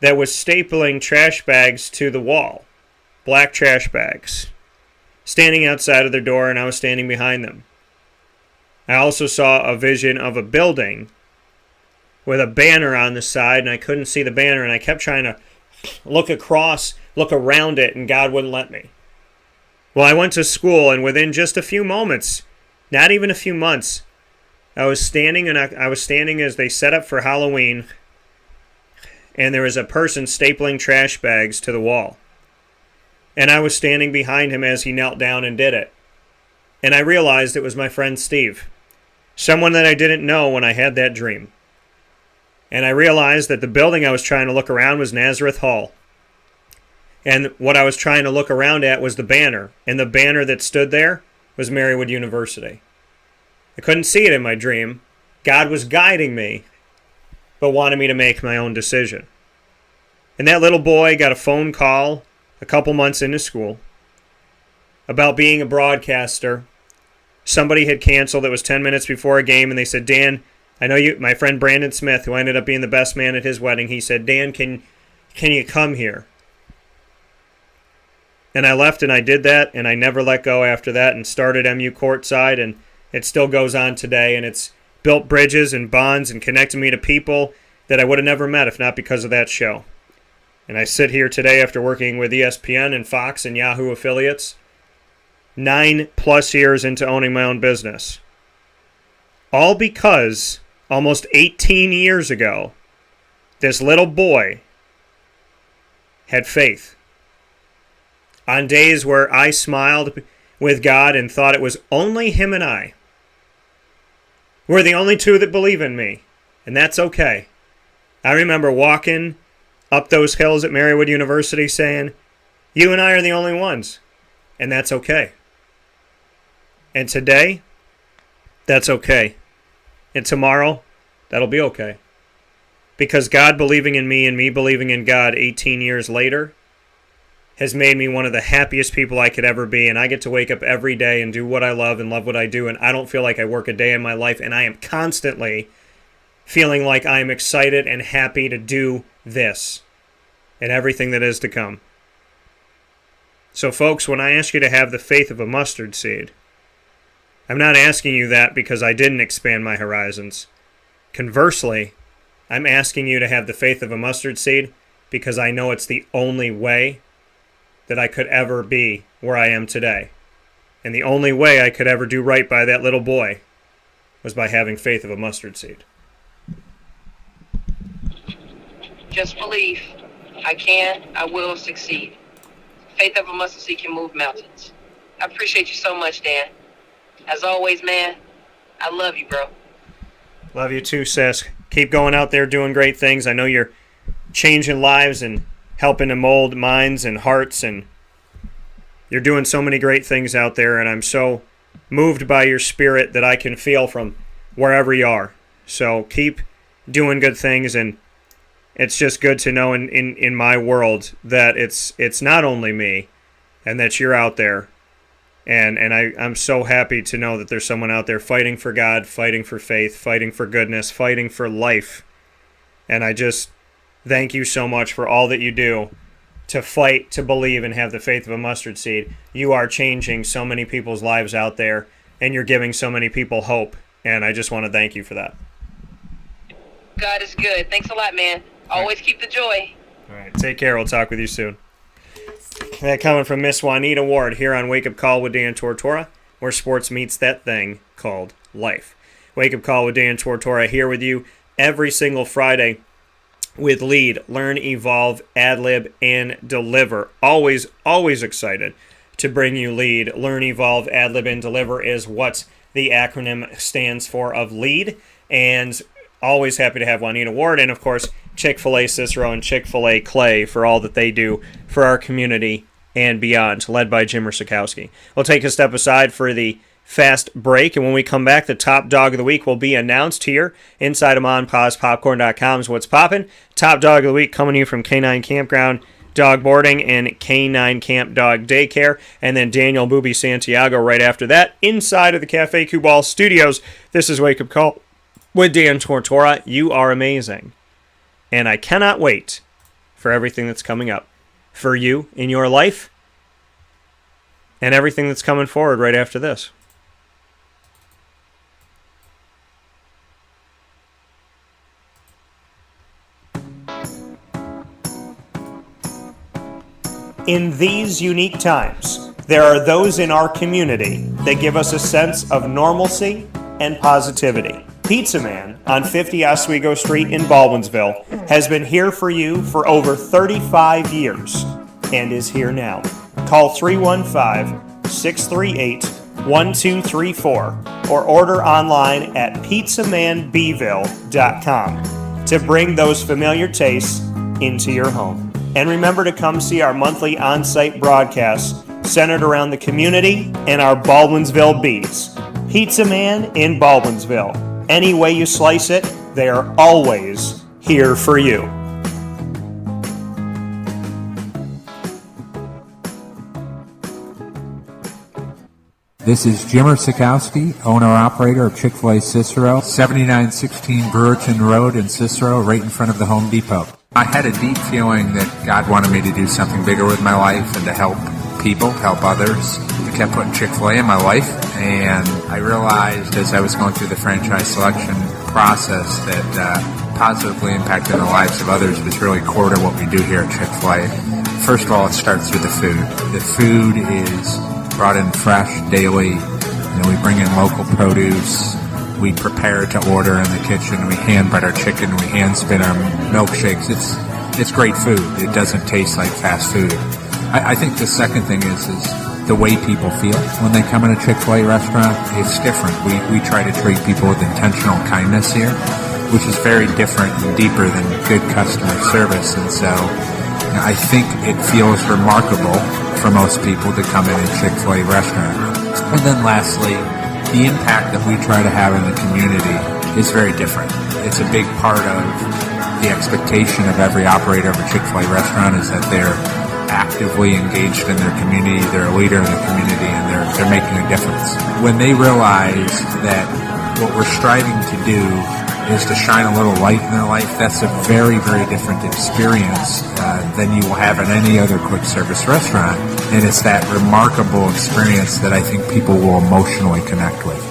that was stapling trash bags to the wall, black trash bags, standing outside of their door, and I was standing behind them. I also saw a vision of a building with a banner on the side, and I couldn't see the banner, and I kept trying to look around it, and God wouldn't let me. Well, I went to school, and within just a few moments, not even a few months, I was standing as they set up for Halloween, and there was a person stapling trash bags to the wall. And I was standing behind him as he knelt down and did it. And I realized it was my friend Steve, someone that I didn't know when I had that dream. And I realized that the building I was trying to look around was Nazareth Hall. And what I was trying to look around at was the banner. And the banner that stood there was Marywood University. I couldn't see it in my dream. God was guiding me, but wanted me to make my own decision. And that little boy got a phone call a couple months into school about being a broadcaster. Somebody had canceled. It was 10 minutes before a game, and they said, Dan, I know you, my friend Brandon Smith, who ended up being the best man at his wedding, he said, Dan, can you come here? And I left, and I did that, and I never let go after that, and started MU courtside, and it still goes on today, and it's built bridges and bonds and connected me to people that I would have never met if not because of that show. And I sit here today after working with ESPN and Fox and Yahoo affiliates, 9+ years into owning my own business. All because almost 18 years ago, this little boy had faith. On days where I smiled with God and thought it was only him and I. We're the only two that believe in me, and that's okay. I remember walking up those hills at Marywood University saying, you and I are the only ones, and that's okay. And today, that's okay. And tomorrow, that'll be okay. Because God believing in me and me believing in God 18 years later has made me one of the happiest people I could ever be, and I get to wake up every day and do what I love and love what I do, and I don't feel like I work a day in my life, and I am constantly feeling like I am excited and happy to do this and everything that is to come. So folks, when I ask you to have the faith of a mustard seed, I'm not asking you that because I didn't expand my horizons. Conversely, I'm asking you to have the faith of a mustard seed because I know it's the only way that I could ever be where I am today. And the only way I could ever do right by that little boy was by having faith of a mustard seed. Just believe. I can, I will succeed. Faith of a mustard seed can move mountains. I appreciate you so much, Dan. As always, man, I love you, bro. Love you too, sis. Keep going out there doing great things. I know you're changing lives and helping to mold minds and hearts, and you're doing so many great things out there, and I'm so moved by your spirit that I can feel from wherever you are. So keep doing good things, and it's just good to know in my world that it's not only me and that you're out there. And I'm so happy to know that there's someone out there fighting for God, fighting for faith, fighting for goodness, fighting for life. And I just thank you so much for all that you do to fight, to believe, and have the faith of a mustard seed. You are changing so many people's lives out there, and you're giving so many people hope. And I just want to thank you for that. God is good. Thanks a lot, man. Always keep the joy. All right, take care. We'll talk with you soon. That coming from Miss Juanita Ward here on Wake Up Call with Dan Tortora, where sports meets that thing called life. Wake Up Call with Dan Tortora here with you every single Friday with Lead, Learn, Evolve, Ad-Lib, and Deliver. Always, always excited to bring you Lead, Learn, Evolve, Ad-Lib, and Deliver is what the acronym stands for of Lead. And always happy to have Juanita Ward and, of course, Chick-fil-A Cicero and Chick-fil-A Clay for all that they do for our community and beyond, led by Jim Sikowski. We'll take a step aside for the fast break, and when we come back, the top dog of the week will be announced here inside of MonPawsPopcorn.com's What's Poppin'. Top dog of the week coming to you from K9 Kampground Dog Boarding and K9 Camp Dog Daycare, and then Daniel Boo Bie Santiago right after that inside of the Cafe Kubal Studios. This is Wake Up Call with Dan Tortora. You are amazing, and I cannot wait for everything that's coming up for you in your life and everything that's coming forward right after this. In these unique times, there are those in our community that give us a sense of normalcy and positivity. Pizza Man on 50 Oswego Street in Baldwinsville has been here for you for over 35 years and is here now. Call 315-638-1234 or order online at pizzamanbeeville.com to bring those familiar tastes into your home. And remember to come see our monthly on-site broadcasts centered around the community and our Baldwinsville beats. Pizza Man in Baldwinsville. Any way you slice it, they are always here for you. This is Jim Sikowski, owner-operator of Chick-fil-A Cicero, 7916 Brewerton Rd in Cicero, right in front of the Home Depot. I had a deep feeling that God wanted me to do something bigger with my life and to help people, help others. I kept putting Chick-fil-A in my life, and I realized as I was going through the franchise selection process that positively impacting the lives of others was really core to what we do here at Chick-fil-A. First of all, it starts with the food. The food is brought in fresh daily. We bring in local produce. We prepare to order in the kitchen. We hand bread our chicken. We hand spin our milkshakes. It's great food. It doesn't taste like fast food. I think the second thing is the way people feel when they come in a Chick-fil-A restaurant. It's different. We try to treat people with intentional kindness here, which is very different and deeper than good customer service. And so I think it feels remarkable for most people to come in a Chick-fil-A restaurant. And then lastly, the impact that we try to have in the community is very different. It's a big part of the expectation of every operator of a Chick-fil-A restaurant is that they're actively engaged in their community, they're a leader in the community, and they're making a difference. When they realize that what we're striving to do is to shine a little light in their life, that's a very, very different experience than you will have in any other quick service restaurant. And it's that remarkable experience that I think people will emotionally connect with.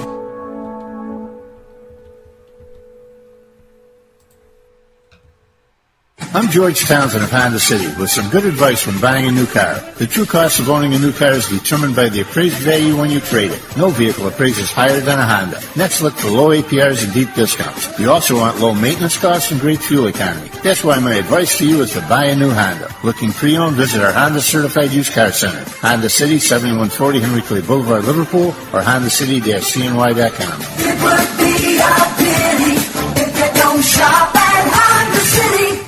I'm George Townsend of Honda City with some good advice when buying a new car. The true cost of owning a new car is determined by the appraised value when you trade it. No vehicle appraises higher than a Honda. Next, look for low APRs and deep discounts. You also want low maintenance costs and great fuel economy. That's why my advice to you is to buy a new Honda. Looking pre-owned, visit our Honda Certified Used Car Center. Honda City, 7140 Henry Clay Boulevard, Liverpool, or HondaCity-CNY.com. It would be a pity if you don't shop at Honda City.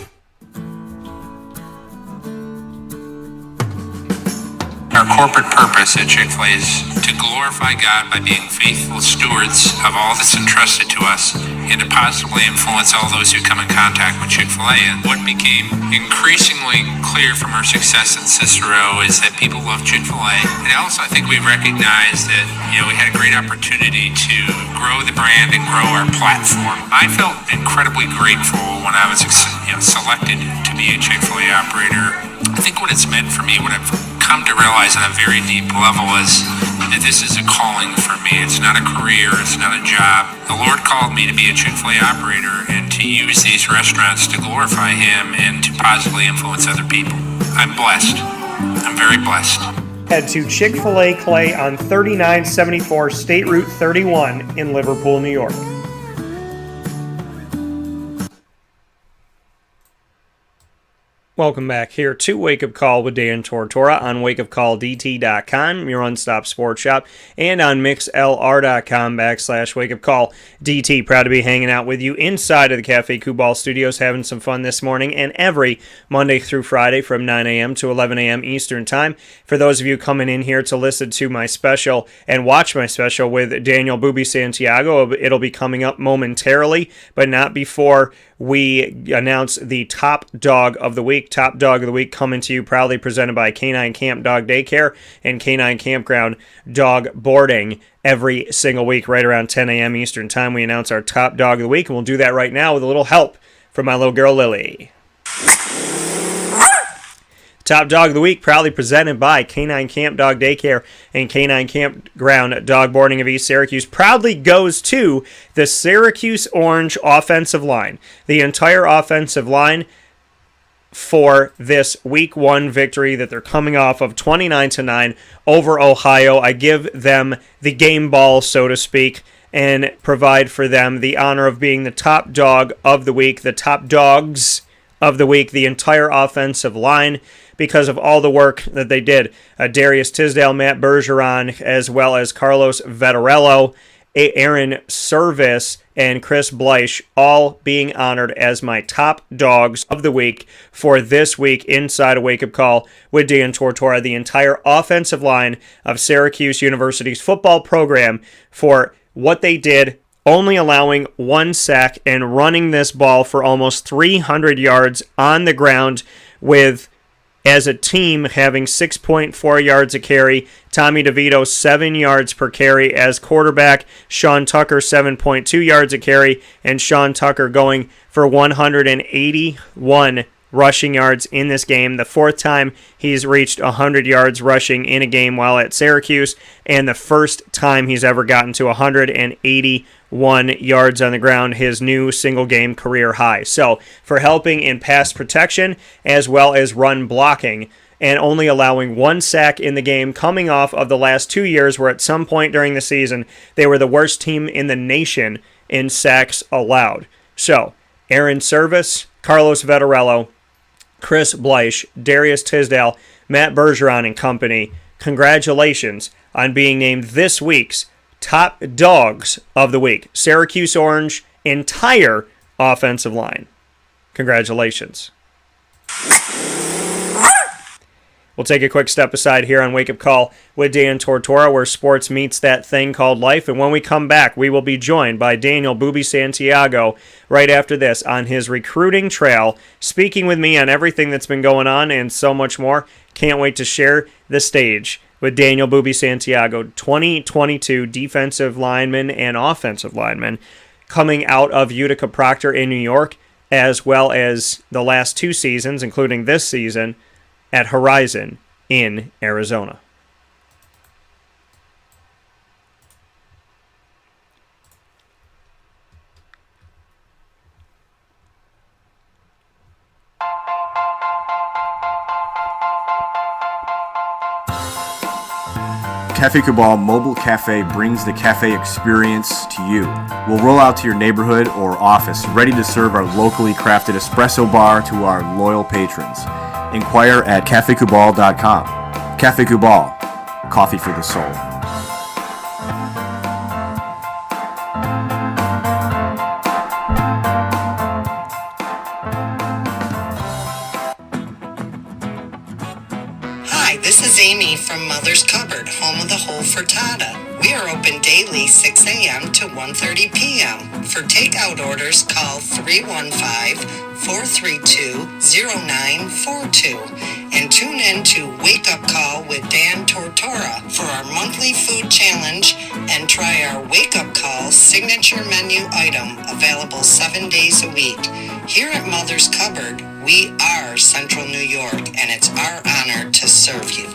Our corporate purpose at Chick-fil-A is to glorify God by being faithful stewards of all that's entrusted to us and to positively influence all those who come in contact with Chick-fil-A. And what became increasingly clear from our success in Cicero is that people love Chick-fil-A. And also I think we recognized that, we had a great opportunity to grow the brand and grow our platform. I felt incredibly grateful when I was selected to be a Chick-fil-A operator. I think what it's meant for me, what I've come to realize on a very deep level is that this is a calling for me. It's not a career. It's not a job. The Lord called me to be a Chick-fil-A operator and to use these restaurants to glorify Him and to positively influence other people. I'm blessed. I'm very blessed. Head to Chick-fil-A Clay on 3974 State Route 31 in Liverpool, New York. Welcome back here to Wake Up Call with Dan Tortora on wakeupcalldt.com, your one-stop sports shop, and on mixlr.com/wakeupcalldt. Proud to be hanging out with you inside of the Cafe Kubal studios, having some fun this morning and every Monday through Friday from 9 a.m. to 11 a.m. Eastern Time. For those of you coming in here to listen to my special and watch my special with Daniel Boo Bie Santiago, it'll be coming up momentarily, but not before we announce the top dog of the week. Top dog of the week coming to you proudly presented by Canine Camp Dog Daycare and Canine Kampground Dog Boarding. Every single week right around 10 a.m. Eastern Time, we announce our top dog of the week, and we'll do that right now with a little help from my little girl Lily. Top Dog of the Week, proudly presented by Canine Camp Dog Daycare and Canine Kampground Dog Boarding of East Syracuse, proudly goes to the Syracuse Orange offensive line. The entire offensive line for this Week 1 victory that they're coming off of 29-9 over Ohio. I give them the game ball, so to speak, and provide for them the honor of being the top dog of the week, the top dogs of the week, the entire offensive line, because of all the work that they did. Darius Tisdale, Matt Bergeron, as well as Carlos Vettorello, Aaron Service, and Chris Bleich, all being honored as my top dogs of the week for this week inside a Wake Up Call with Dan Tortora, the entire offensive line of Syracuse University's football program for what they did, only allowing 1 sack and running this ball for almost 300 yards on the ground, with, as a team, having 6.4 yards a carry. Tommy DeVito, 7 yards per carry as quarterback. Sean Tucker, 7.2 yards a carry. And Sean Tucker going for 181 rushing yards in this game. The fourth time he's reached 100 yards rushing in a game while at Syracuse, and the first time he's ever gotten to 181 yards on the ground, his new single-game career high. So, for helping in pass protection as well as run blocking, and only allowing 1 sack in the game, coming off of the last 2 years where at some point during the season they were the worst team in the nation in sacks allowed. So, Aaron Service, Carlos Vettorello, Chris Bleich, Darius Tisdale, Matt Bergeron and company, congratulations on being named this week's top dogs of the week. Syracuse Orange entire offensive line. Congratulations. We'll take a quick step aside here on Wake Up Call with Dan Tortora, where sports meets that thing called life. And when we come back, we will be joined by Daniel Boo Bie Santiago right after this on his recruiting trail, speaking with me on everything that's been going on and so much more. Can't wait to share the stage with Daniel Boo Bie Santiago, 2022 defensive lineman and offensive lineman coming out of Utica Proctor in New York, as well as the last 2 seasons, including this season, at Horizon in Arizona. Cafe Kubal Mobile Cafe brings the cafe experience to you. We'll roll out to your neighborhood or office, ready to serve our locally crafted espresso bar to our loyal patrons. Inquire at cafekubal.com. Cafe Kubal, coffee for the soul. Hi, this is Amy from Mother's Cupboard, home of the whole frittata. We are open daily 6 a.m. to 1:30 p.m. For takeout orders, call 315-432-0942 and tune in to Wake Up Call with Dan Tortora for our monthly food challenge and try our Wake Up Call signature menu item available 7 days a week. Here at Mother's Cupboard, we are Central New York, and it's our honor to serve you.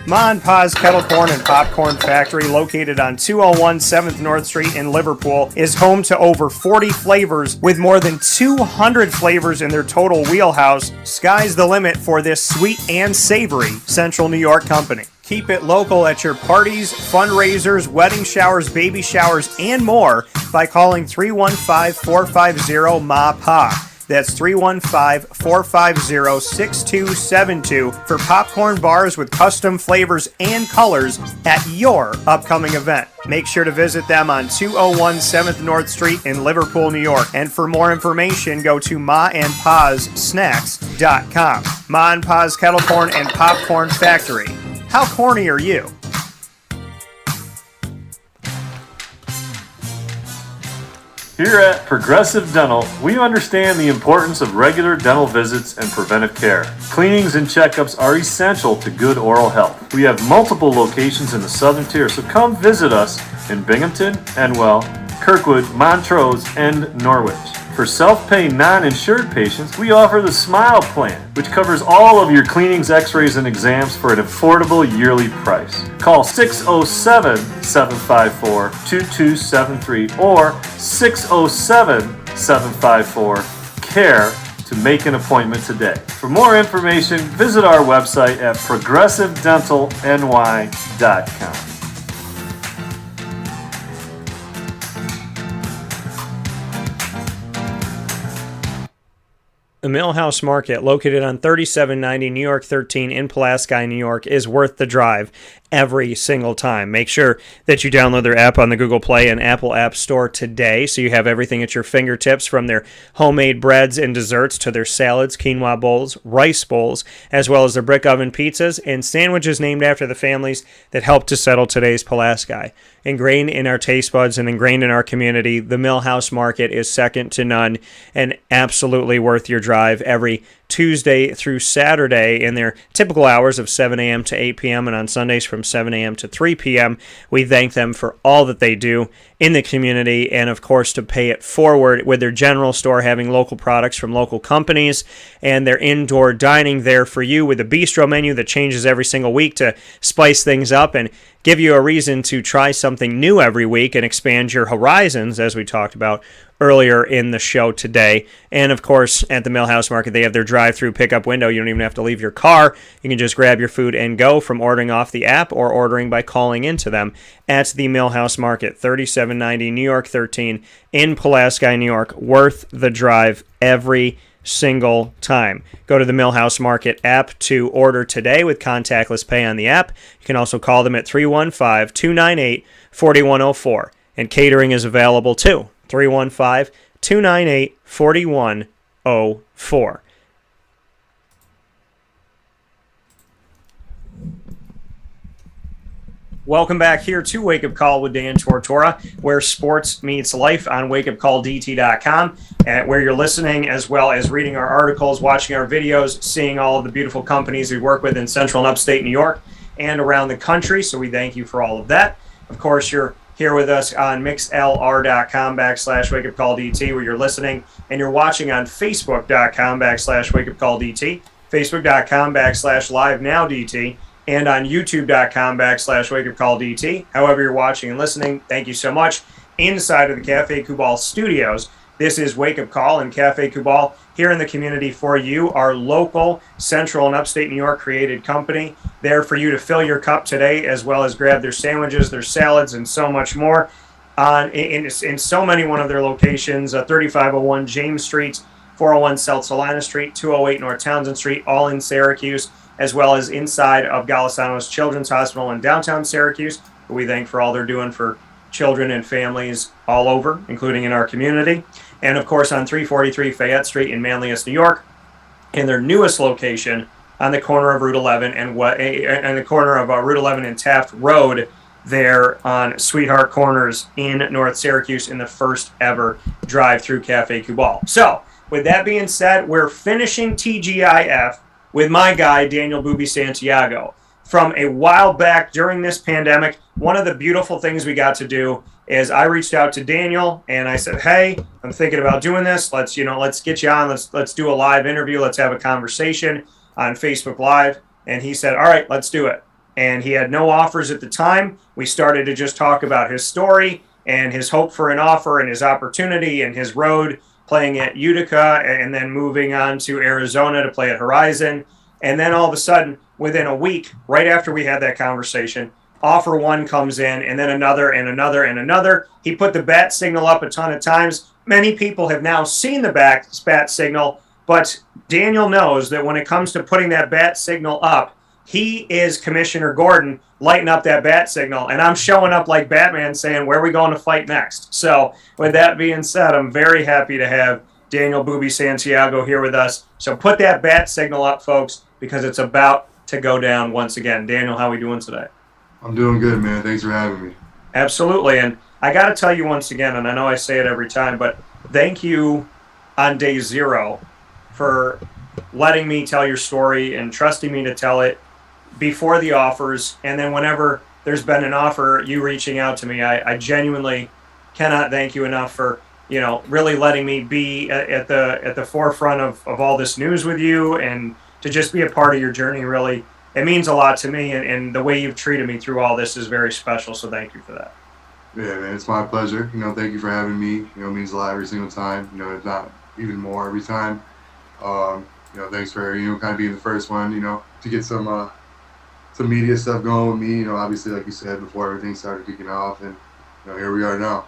Ma and Pa's Kettle Corn and Popcorn Factory, located on 201 7th North Street in Liverpool, is home to over 40 flavors with more than 200 flavors in their total wheelhouse. Sky's the limit for this sweet and savory Central New York company. Keep it local at your parties, fundraisers, wedding showers, baby showers, and more by calling 315-450-MA-PA. That's 315-450-6272 for popcorn bars with custom flavors and colors at your upcoming event. Make sure to visit them on 201 7th North Street in Liverpool, New York. And for more information, go to maandpazsnacks.com. Ma and Pa's Kettle Corn and Popcorn Factory. How corny are you? Here at Progressive Dental, we understand the importance of regular dental visits and preventive care. Cleanings and checkups are essential to good oral health. We have multiple locations in the southern tier, so come visit us in Binghamton, Enwell, Kirkwood, Montrose, and Norwich. For self-pay non-insured patients, we offer the Smile Plan, which covers all of your cleanings, x-rays, and exams for an affordable yearly price. Call 607-754-2273 or 607-754-CARE to make an appointment today. For more information, visit our website at progressivedentalny.com. The Millhouse Market, located on 3790 New York 13 in Pulaski, New York, is worth the drive every single time. Make sure that you download their app on the Google Play and Apple App Store today so you have everything at your fingertips, from their homemade breads and desserts to their salads, quinoa bowls, rice bowls, as well as their brick oven pizzas and sandwiches named after the families that helped to settle today's Pulaski. Ingrained in our taste buds and ingrained in our community, the Millhouse Market is second to none and absolutely worth your drive every Tuesday through Saturday in their typical hours of 7 a.m. to 8 p.m. and on Sundays from 7 a.m. to 3 p.m. We thank them for all that they do in the community and, of course, to pay it forward with their general store having local products from local companies and their indoor dining there for you with a bistro menu that changes every single week to spice things up and give you a reason to try something new every week and expand your horizons, as we talked about earlier in the show today. And of course, at the Millhouse Market, they have their drive-through pickup window. You don't even have to leave your car. You can just grab your food and go, from ordering off the app or ordering by calling into them at the Millhouse Market, 3790 New York 13 in Pulaski, New York. Worth the drive every single time. Go to the Millhouse Market app to order today with contactless pay on the app. You can also call them at 315-298-4104. And catering is available too. 315-298-4104. Welcome back here to Wake Up Call with Dan Tortora, where sports meets life on wakeupcalldt.com, where you're listening as well as reading our articles, watching our videos, seeing all of the beautiful companies we work with in central and upstate New York and around the country. So we thank you for all of that. Of course, you're here with us on mixlr.com/wakeupcalldt, where you're listening, and you're watching on facebook.com/wakeupcalldt, facebook.com/livenowdt, and on youtube.com/wakeupcalldt. However you're watching and listening, thank you so much. Inside of the Cafe Kubal studios, this is Wake Up Call and Cafe Kubal here in the community for you, our local central and upstate New York created company, there for you to fill your cup today, as well as grab their sandwiches, their salads, and so much more in so many one of their locations, 3501 James Street, 401 South Salina Street, 208 North Townsend Street, all in Syracuse, as well as inside of Golisano's Children's Hospital in downtown Syracuse, who we thank for all they're doing for children and families all over, including in our community. And of course on 343 Fayette Street in Manlius, New York, in their newest location on the corner of Route 11 and the corner of Route 11 and Taft Road, there on Sweetheart Corners in North Syracuse, in the first ever drive-through Cafe Kubal. So, with that being said, we're finishing TGIF with my guy, Daniel Boo Bie Santiago. From a while back during this pandemic, one of the beautiful things we got to do is I reached out to Daniel and I said, hey, I'm thinking about doing this. Let's get you on. Let's do a live interview. Let's have a conversation on Facebook Live. And he said, all right, let's do it. And he had no offers at the time. We started to just talk about his story and his hope for an offer and his opportunity and his road playing at Utica and then moving on to Arizona to play at Horizon. And then all of a sudden, within a week, right after we had that conversation, offer one comes in, and then another and another and another. He put the bat signal up a ton of times. Many people have now seen the bat signal, but Daniel knows that when it comes to putting that bat signal up, he is Commissioner Gordon lighting up that bat signal, and I'm showing up like Batman saying, where are we going to fight next? So with that being said, I'm very happy to have Daniel Boo Bie Santiago here with us. So put that bat signal up, folks, because it's about to go down once again. Daniel, how are we doing today? I'm doing good, man. Thanks for having me. Absolutely. And I got to tell you once again, and I know I say it every time, but thank you on day 0 for letting me tell your story and trusting me to tell it before the offers. And then whenever there's been an offer, you reaching out to me, I genuinely cannot thank you enough for, really letting me be at the forefront of all this news with you, and to just be a part of your journey. Really, it means a lot to me, and the way you've treated me through all this is very special. So thank you for that. Yeah, man, it's my pleasure. Thank you for having me. It means a lot every single time. If not even more every time. Thanks for kind of being the first one. To get some media stuff going with me. Obviously, like you said before, everything started kicking off, and here we are now.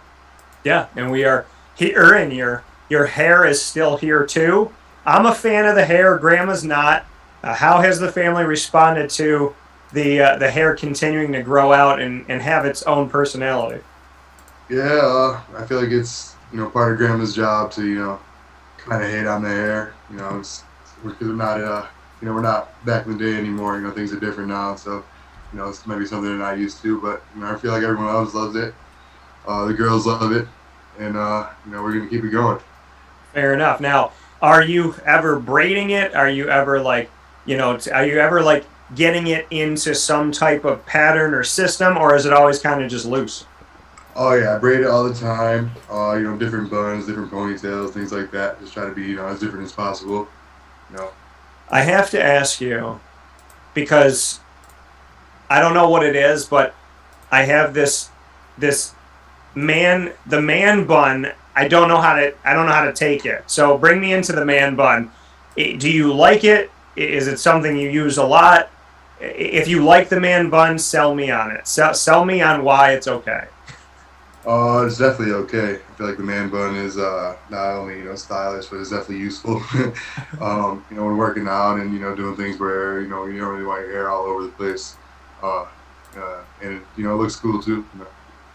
Yeah, and we are here, and your hair is still here too. I'm a fan of the hair. Grandma's not. How has the family responded to the hair continuing to grow out and have its own personality? Yeah, I feel like it's part of Grandma's job to kind of hate on the hair. It's because we're not we're not back in the day anymore. Things are different now, so it's maybe something they're not used to. But I feel like everyone else loves it. The girls love it, and we're gonna keep it going. Fair enough. Now, are you ever braiding it? Are you ever are you ever getting it into some type of pattern or system, or is it always kind of just loose? Oh yeah, I braid it all the time. Different buns, different ponytails, things like that. Just try to be as different as possible. I have to ask you, because I don't know what it is, but I have the man bun. I don't know how to take it. So bring me into the man bun. Do you like it? Is it something you use a lot? If you like the man bun, sell me on it. Sell me on why it's okay. It's definitely okay. I feel like the man bun is not only stylish, but it's definitely useful. When working out and doing things where you don't really want your hair all over the place, and it looks cool too.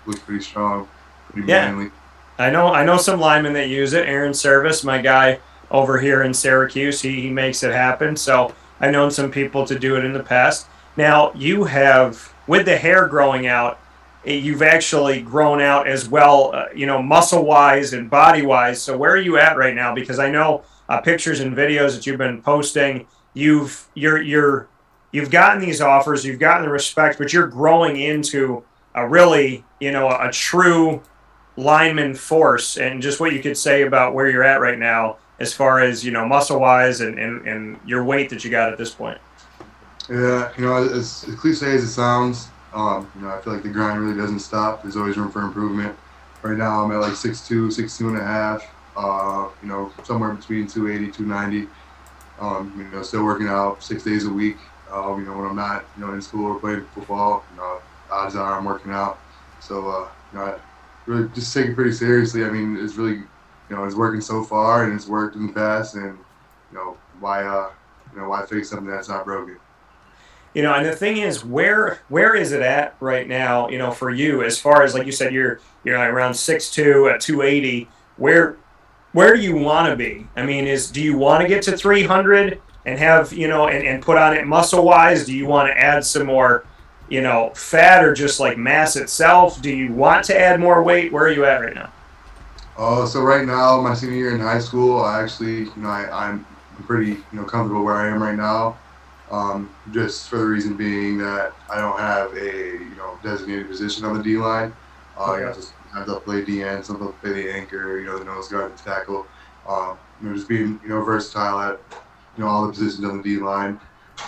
Looks pretty strong, pretty manly. I know some linemen that use it. Aaron Service, my guy over here in Syracuse, he makes it happen. So I've known some people to do it in the past. Now you have, with the hair growing out, you've actually grown out as well, muscle-wise and body-wise. So where are you at right now? Because I know pictures and videos that you've been posting, you've gotten these offers, you've gotten the respect, but you're growing into a really, a true lineman force. And just what you could say about where you're at right now as far as, muscle-wise and your weight that you got at this point. Yeah, as cliche as it sounds, I feel like the grind really doesn't stop. There's always room for improvement. Right now I'm at 6'2", 6'2 and a half, somewhere between 280, 290. Still working out 6 days a week. When I'm not, in school or playing football, odds are I'm working out. So, I really just take it pretty seriously. I mean, it's really, it's working so far, and it's worked in the past, and, why fix something that's not broken? And the thing is, where is it at right now, for you, as far as, like you said, you're around 6'2", at 280, where do you want to be? I mean, do you want to get to 300 and have, and put on it muscle-wise? Do you want to add some more, fat, or just mass itself? Do you want to add more weight? Where are you at right now? So right now, my senior year in high school, I actually, I'm pretty, comfortable where I am right now. Just for the reason being that I don't have a designated position on the D line. Just have to play DN, some people play the anchor, the nose guard, the tackle. Just being versatile at all the positions on the D line.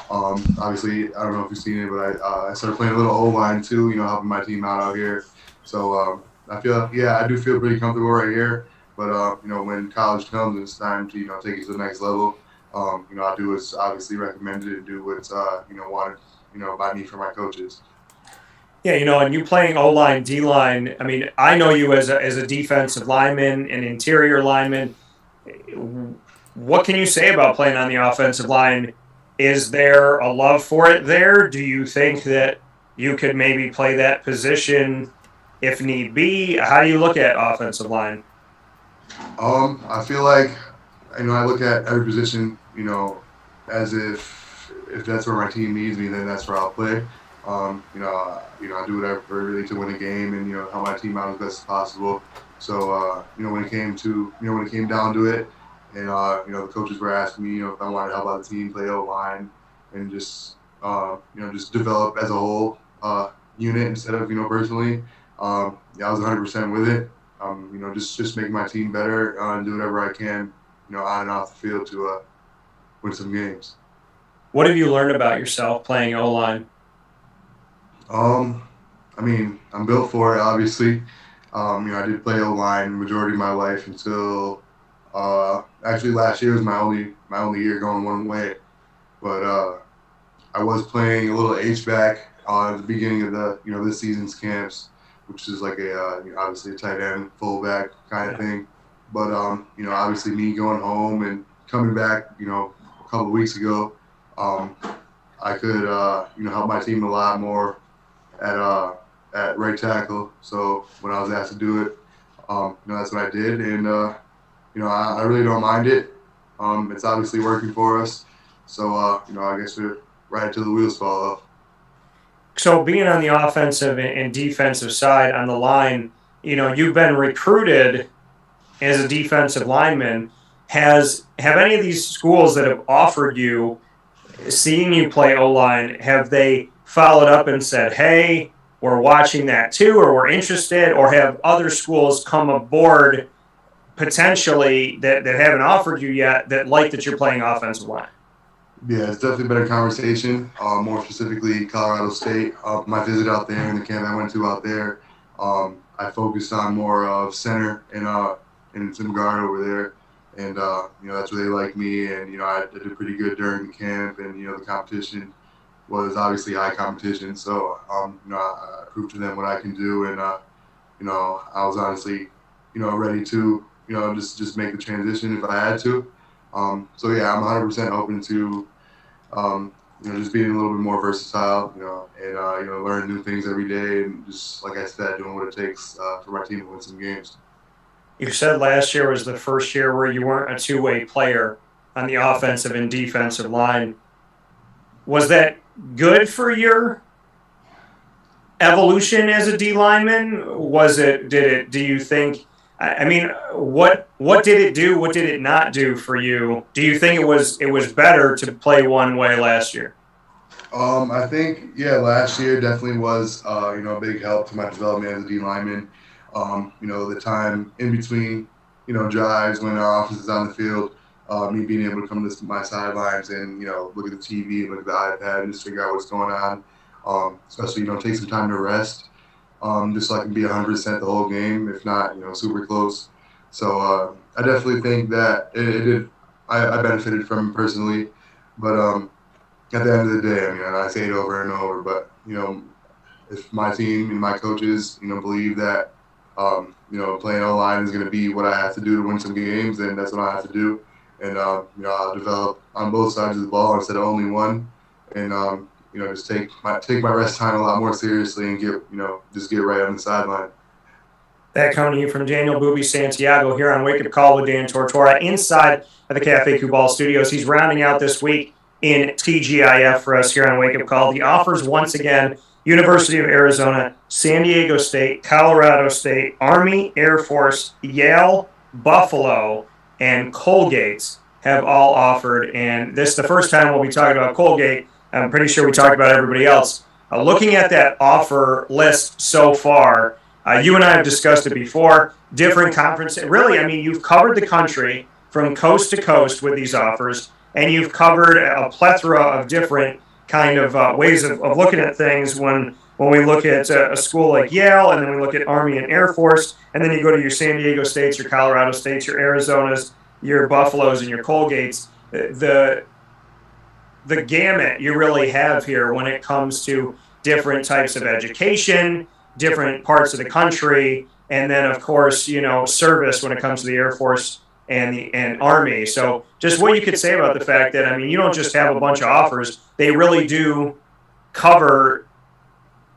Obviously, I don't know if you've seen it, but I started playing a little O line too. Helping my team out here. So I do feel pretty comfortable right here. But when college comes and it's time to take it to the next level, I do what's obviously recommended and do what's wanted by me for my coaches. Yeah, and you playing O-line, D-line, I mean, I know you as a defensive lineman, an interior lineman. What can you say about playing on the offensive line? Is there a love for it there? Do you think that you could maybe play that position if need be? How do you look at offensive line? I feel like, I look at every position, as if that's where my team needs me, then that's where I'll play. I do whatever really to win a game and help my team out as best as possible. So when it came down to it, and the coaches were asking me if I wanted to help out the team, play O-line, and just develop as a whole unit instead of personally. I was 100% with it. Just make my team better and do whatever I can, on and off the field to win some games. What have you learned about yourself playing O-line? I'm built for it, obviously. I did play O-line the majority of my life until actually last year was my only year going one way. But I was playing a little H-back at the beginning of the this season's camps, which is like obviously a tight end, fullback kind of thing. But obviously me going home and coming back, a couple of weeks ago, I could help my team a lot more at right tackle. So when I was asked to do it, that's what I did, and I really don't mind it. It's obviously working for us, so I guess we're right till the wheels fall off. So being on the offensive and defensive side on the line, you've been recruited as a defensive lineman. Have any of these schools that have offered you, seeing you play O-line, have they followed up and said, hey, we're watching that too, or we're interested, or have other schools come aboard potentially that haven't offered you yet that like that you're playing offensive line? Yeah, it's definitely been a conversation, more specifically Colorado State. My visit out there and the camp I went to out there, I focused on more of center and some guard over there. And, that's where they like me. And, I did pretty good during the camp. And, the competition was obviously high competition. So, I proved to them what I can do. And, I was honestly, ready to, just make the transition if I had to. So, yeah, I'm 100% open to, just being a little bit more versatile, and, learning new things every day. And just, like I said, doing what it takes for my team to win some games. You said last year was the first year where you weren't a two-way player on the offensive and defensive line. Was that good for your evolution as a D lineman? Do you think, what did it do? What did it not do for you? Do you think it was better to play one way last year? I think, last year definitely was, a big help to my development as a D lineman. The time in between, drives when our offense is on the field, me being able to come to my sidelines and, look at the TV, look at the iPad and just figure out what's going on. Especially, take some time to rest, just so I can be 100% the whole game, if not, super close. So I definitely think that I benefited from it personally. But at the end of the day, I say it over and over, but, if my team and my coaches, believe that, playing O-line is going to be what I have to do to win some games, then that's what I have to do. And, I'll develop on both sides of the ball instead of only one. And, just take my rest time a lot more seriously and get right on the sideline. That coming to you from Daniel Boo Bie Santiago here on Wake Up Call with Dan Tortora inside of the Cafe Cubal Studios. He's rounding out this week in TGIF for us here on Wake Up Call. The offers once again: University of Arizona, San Diego State, Colorado State, Army, Air Force, Yale, Buffalo, and Colgate have all offered. And this is the first time we'll be talking about Colgate. I'm pretty sure we talked about everybody else. Looking at that offer list so far, you and I have discussed it before, different conferences. Really, you've covered the country from coast to coast with these offers, and you've covered a plethora of different kind of ways of looking at things when we look at a school like Yale, and then we look at Army and Air Force, and then you go to your San Diego States, your Colorado States, your Arizonas, your Buffaloes, and your Colgates. the gamut you really have here when it comes to different types of education, different parts of the country, and then of course, service when it comes to the Air Force and Army. So just what you could say about the fact that, I mean, you don't just have a bunch of offers, they really do cover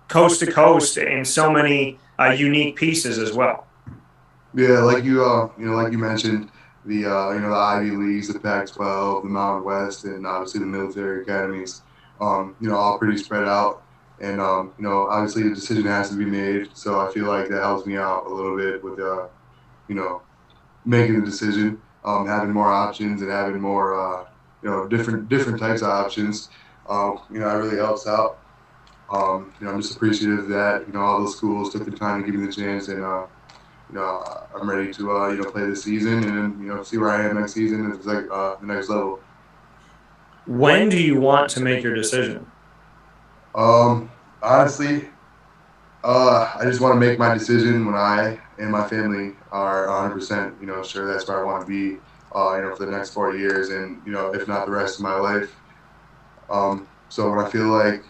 coast to coast in so many unique pieces as well. Yeah, like like you mentioned, the the Ivy Leagues, the Pac-12, the Mountain West, and obviously the military academies, all pretty spread out. And obviously a decision has to be made. So I feel like that helps me out a little bit with making the decision, having more options and having more different types of options. It really helps out. I'm just appreciative that all those schools took the time to give me the chance, and I'm ready to play this season and see where I am next season. It's like the next level. When do you want to make your decision? Honestly, I just want to make my decision when I and my family are 100% sure that's where I want to be for the next 4 years, and if not the rest of my life. So when I feel like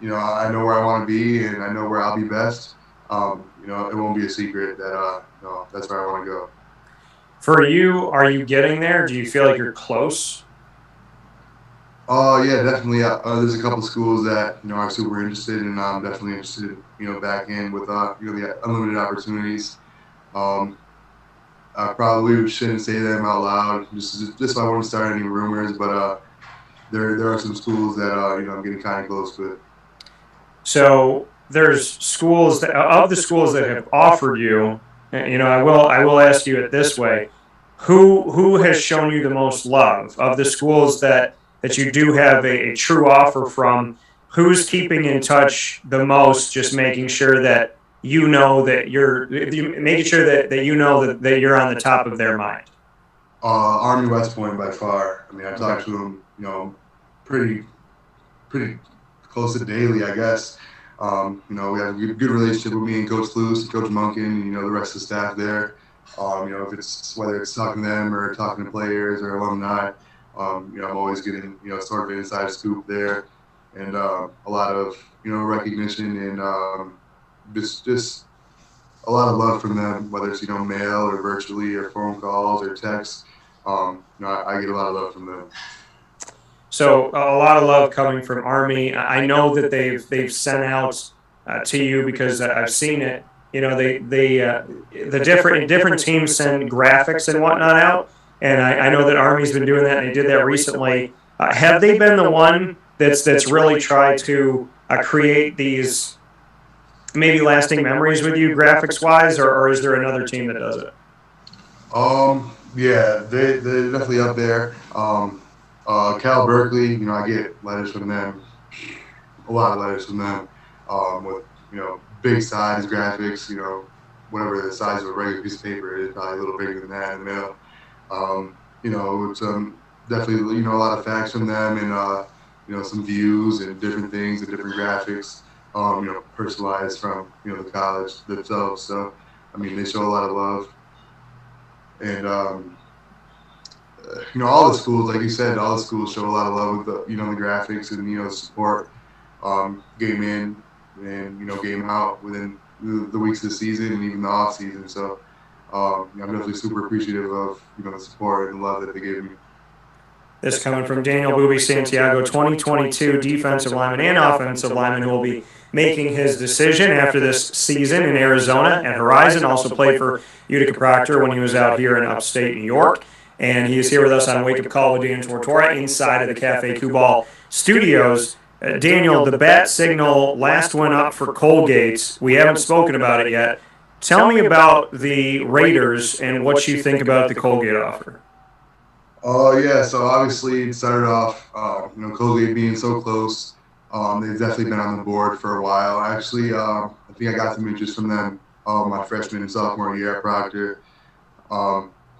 I know where I want to be and I know where I'll be best, it won't be a secret that that's where I want to go. For you, are you getting there? Do you feel like you're close? Yeah, definitely. There's a couple schools that are super interested, and I'm definitely interested, back in with the unlimited opportunities. I probably shouldn't say them out loud, just so I won't start any rumors. But there are some schools that I'm getting kind of close with. So there's schools that, of the schools that have offered you, I will ask you it this way: who has shown you the most love of the schools that you do have a true offer from? Who's keeping in touch the most, just making sure that that you're making sure that that you're on the top of their mind? Army West Point by far. I mean, I talk to them, pretty close to daily, I guess. We have a good relationship with me and Coach Luce and Coach Munkin, and the rest of the staff there. If it's whether it's talking to them or talking to players or alumni, I'm always getting sort of an inside scoop there, and a lot of recognition and just a lot of love from them, whether it's mail or virtually or phone calls or texts. I get a lot of love from them. So a lot of love coming from Army. I know that they've sent out to you because I've seen it. The different teams send graphics and whatnot out, and I know that Army's been doing that, and they did that recently. Have they been the one that's really tried to create these maybe lasting memories with you, graphics wise, or is there another team that does it? Yeah, they're definitely up there. Cal Berkeley, I get letters from them, a lot of letters from them, with big size graphics, whatever the size of a regular piece of paper is, probably a little bigger than that in the mail. It's definitely a lot of facts from them, and some views and different things and different graphics, personalized from the college themselves. So I mean, they show a lot of love, and all the schools, like you said, all the schools show a lot of love with the the graphics and support game in and game out within the weeks of the season and even the off season. So I'm definitely super appreciative of the support and the love that they gave me. This coming from Daniel Boo Bie Santiago, 2022 defensive lineman and offensive lineman, who will be making his decision after this season in Arizona at Horizon. Also played for Utica Proctor when he was out here in upstate New York. And he is here with us on Wake Up Call with Dan Tortora inside of the Cafe Kubal studios. Daniel, the bat signal last went up for Colgate. We haven't spoken about it yet. Tell me about the Raiders and what you think about the Colgate offer. Yeah, so obviously it started off, Colgate being so close. They've definitely been on the board for a while. Actually, I think I got some interest from them my freshman and sophomore year at Proctor.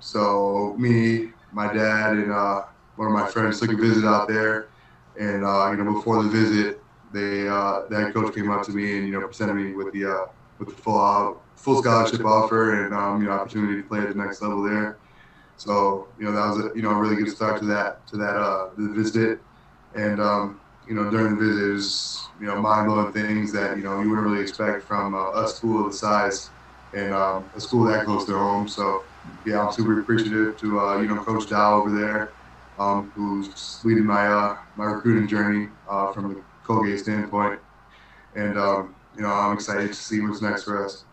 So me, my dad, and one of my friends took a visit out there. And before the visit, the head coach came up to me and presented me with the full scholarship offer and opportunity to play at the next level there. So, that was a really good start to the visit. And, during the visit, it was, mind-blowing things that, you wouldn't really expect from a school of the size and a school that close to home. So, yeah, I'm super appreciative to, Coach Dow over there, who's leading my recruiting journey from the Colgate standpoint. And, I'm excited to see what's next for us.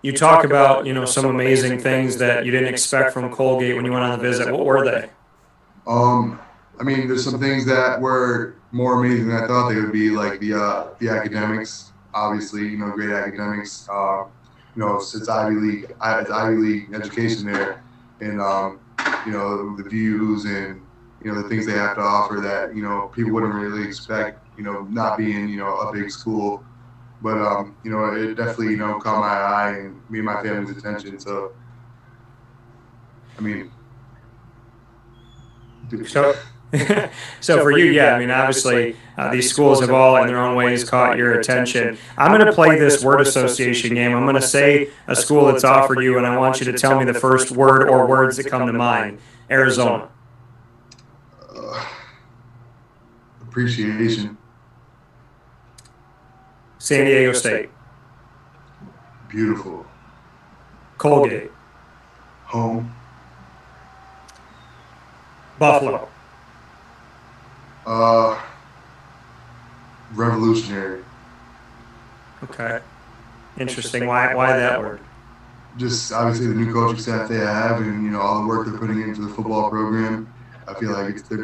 You talk about, some amazing things that you didn't expect from Colgate when you went on the visit. What were they? There's some things that were more amazing than I thought they would be, like the academics. Obviously, great academics. It's Ivy League education there, and the views and the things they have to offer that people wouldn't really expect. Not being a big school. But, it definitely, caught my eye and me and my family's attention. So, So for you, yeah, obviously these schools have all in their own ways caught your attention. I'm going to play this word association game. I'm going to say a school that's offered you, and I want you to tell me the first word or words that come to mind. Arizona. Appreciation. San Diego State. Beautiful. Colgate. Home. Buffalo. Revolutionary. Okay. Interesting. Why that word? Just obviously the new coaching staff they have, and all the work they're putting into the football program. I feel like they're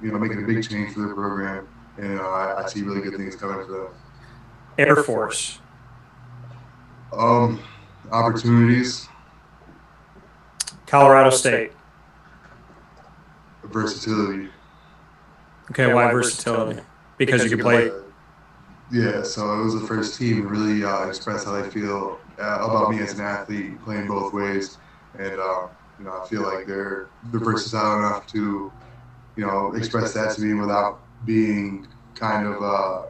making a big change for their program, and I see really good things coming for them. Air Force. Opportunities. Colorado State. Versatility. Okay, why versatility? Because you can play. Yeah, so it was the first team to really express how they feel about me as an athlete, playing both ways, and I feel like they're versatile enough to express that to me without being kind of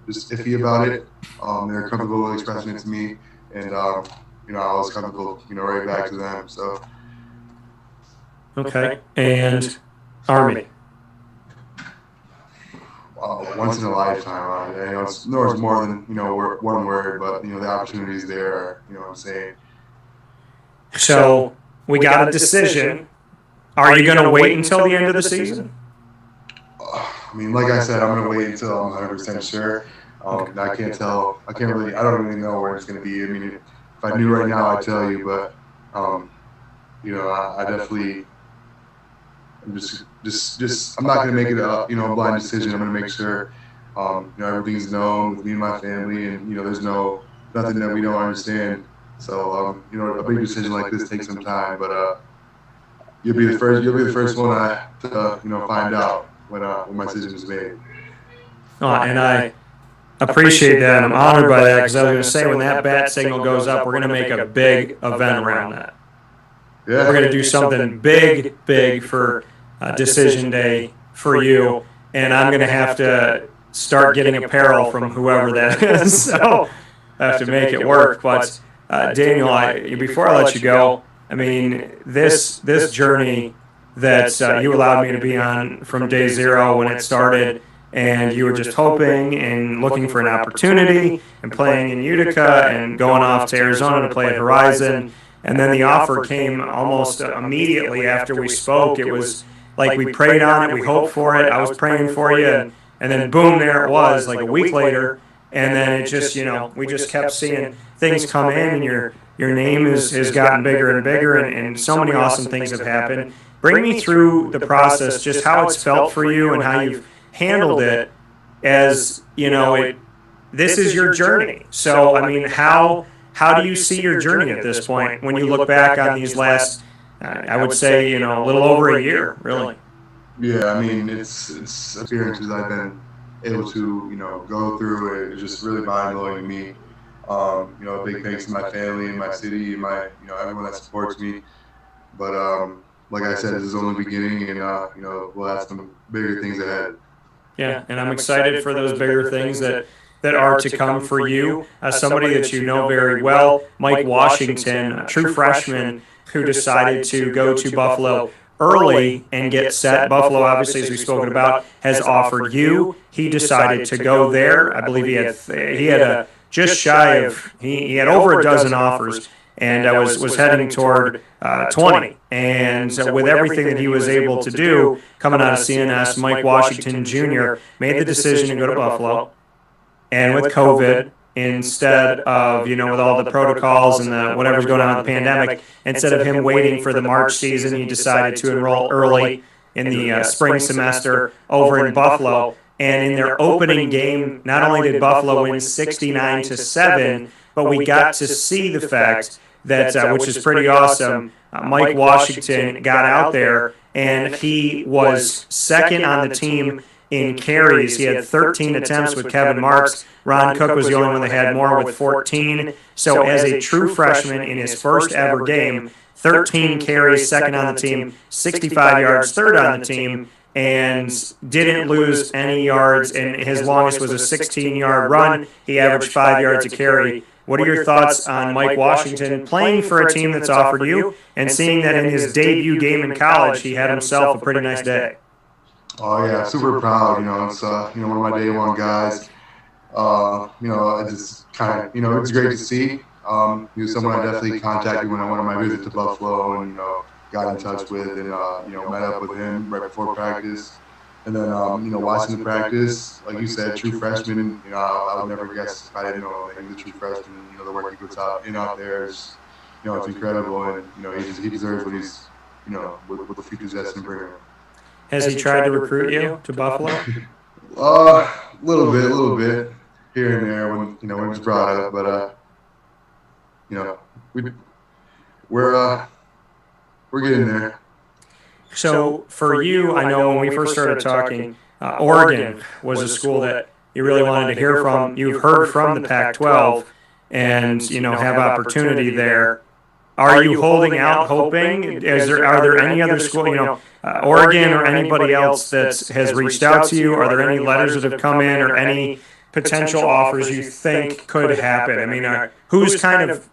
just iffy about it. They're comfortable expressing it to me, and I was comfortable right back to them. So okay, and Army. Once in a lifetime. It's more than one word, but the opportunities there are what I'm saying. So we got a decision. Are you going to wait until the end of the season? Like I said, I'm going to wait until I'm 100% sure. I can't tell. I don't really know where it's going to be. If I knew right now, I'd tell you. But I definitely. I'm I'm not going to make it a blind decision. I'm going to make sure everything's known with me and my family, and there's nothing that we don't understand. So a big decision like this takes some time, but you'll be the first one to find out when my decision is made. And I appreciate that. I'm honored by that, because I was going to say, when that bat signal goes up, we're going to make a big event around that. Yeah. We're going to do something big for decision day for you, and I'm going to have to start getting apparel from whoever that is. So I have to make it work. But Daniel, before I let you go, this journey that you allowed me to be on from day zero when it started, and you were just hoping and looking for an opportunity and playing in Utica and going off to Arizona to play at Horizon. And then the offer came almost immediately after we spoke. It was like we prayed on it, we hoped for it, I was praying for you, and then boom, there it was, like a week later. And then it just, we just kept seeing things come in, and your name has gotten bigger and bigger, and so many awesome things have happened. Bring me through the process, just how it's felt for you and how you've handled it, as, this is your journey. So, how do you see your journey at this point when you look back on these last, I would say, a little over a year, really? Yeah, it's experiences I've been able to, go through. It's just really mind-blowing to me. Big thanks to my family and my city and my, everyone that supports me. But like I said, this is only the beginning, and we'll have some bigger things ahead. Yeah, and I'm excited for those bigger things that are to come for you. Somebody that you know very well, Mike Washington, a true freshman, who decided to go to Buffalo early and get set. Buffalo, obviously, as we've spoken about, has offered you. He decided to go there. I believe he had a just shy of he had over a dozen offers, and was heading toward 20. And so with everything that he was able to do coming out of CNS, Mike Washington Jr. made the decision to go to Buffalo. And with COVID, instead of, with all the protocols and whatever's going on with the pandemic, instead of him waiting for the March season, he decided to enroll early in the spring semester over in Buffalo. And in their opening game, not only did Buffalo win 69-7, but we got to see the fact that, which is pretty awesome, Mike Washington got out there and he was second on the team in carries. He had 13 attempts with Kevin Marks. Ron Cook was the only one that had more with 14. So as a true freshman in his first ever game, 13 carries, second on the team, 65 yards, third on the team, and didn't lose any yards. And his longest was a 16-yard run. He averaged 5 yards a carry. What are your thoughts on Mike Washington playing for a team that's offered you and seeing that in his debut game in college, he had himself a pretty nice day? Oh yeah, super proud. It's one of my day one guys. I just kind of, it was great to see. He was someone I definitely contacted when I went on my visit to Buffalo, and got in touch with, and met up with him right before practice. And then watching the practice, like you said, true freshman. I would never guess if I didn't know that he was a true freshman. The work he puts out there is, it's incredible, and he deserves what he's, what the future's destined to bring him. Has he tried to recruit you to Buffalo? A little bit here and there when when it was brought up, but we're getting there. So for you, I know when we first started talking, Oregon was a school that you really wanted to hear from. You've heard from the Pac-12, and have opportunity there. Are you holding out, hoping? Are there any other school, Oregon or anybody else that has reached out to you? Are there any letters that have come in or any potential offers you think could happen? I mean, who's kind of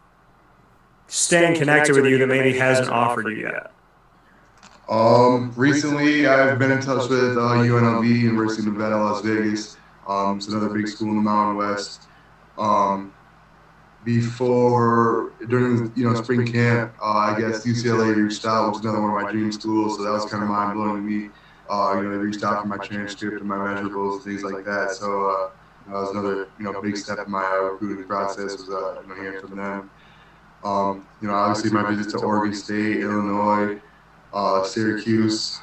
staying connected with you that maybe hasn't offered you yet? Recently, I've been in touch with UNLV, University of Nevada, Las Vegas. It's another big school in the Mountain West. During spring camp, I guess UCLA reached out, which is another one of my dream schools, so that was kind of mind blowing to me. They reached out for my transcript and my measurables, things like that. So that was another big step in my recruiting process, was hearing from them. Obviously my visits to Oregon State, Illinois, Syracuse,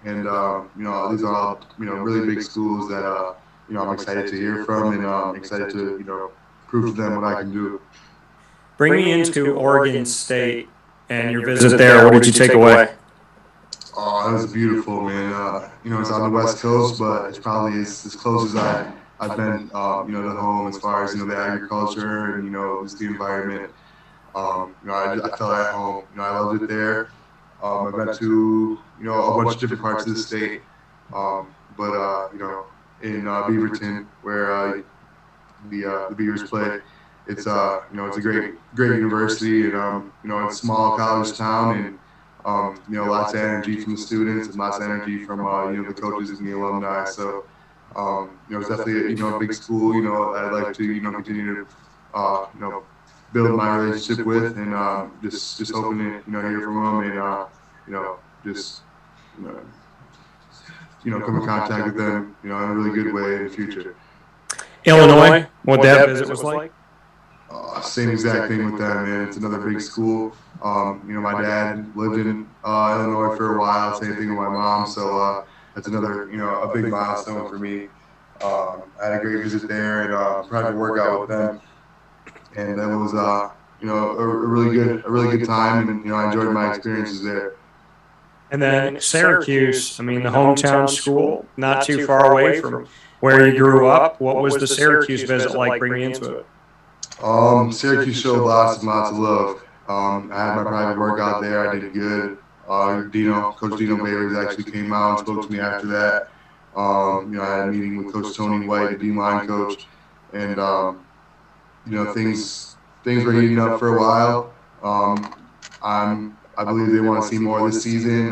and these are all really big schools that I'm excited to hear from, and I'm excited to prove to them what I can do. Bring me into Oregon State and your visit there. What did you take away? Oh, it was beautiful, man. It's on the West Coast, but it's probably as close as I've been, to home as far as the agriculture and just the environment. I felt at home. I loved it there. I've been to a bunch of different parts of the state, but in Beaverton, where the Beavers play, it's it's a great university, and it's a small college town, and lots of energy from the students and lots of energy from the coaches and the alumni. So it's definitely a big school. I'd like to continue to build my relationship with, and just hoping to hear from them, and just come in contact with them in a really good way in the future. Illinois, what that visit was like? Same exact thing with them, man. It's another big school. My dad lived in Illinois for a while. Same thing with my mom. So that's another a big milestone for me. I had a great visit there, and private workout with them, and that was a really good time, and I enjoyed my experiences there. And then Syracuse, the hometown school, not too far away from where you grew up. What was the Syracuse visit like? Bring me into it. Syracuse showed lots and lots of love. I had my private workout there. I did good. Coach Dino Bayers actually came out and spoke to me after that. I had a meeting with Coach Tony White, the D-line coach, and things were heating up for a while. I'm I believe they want to see more this season.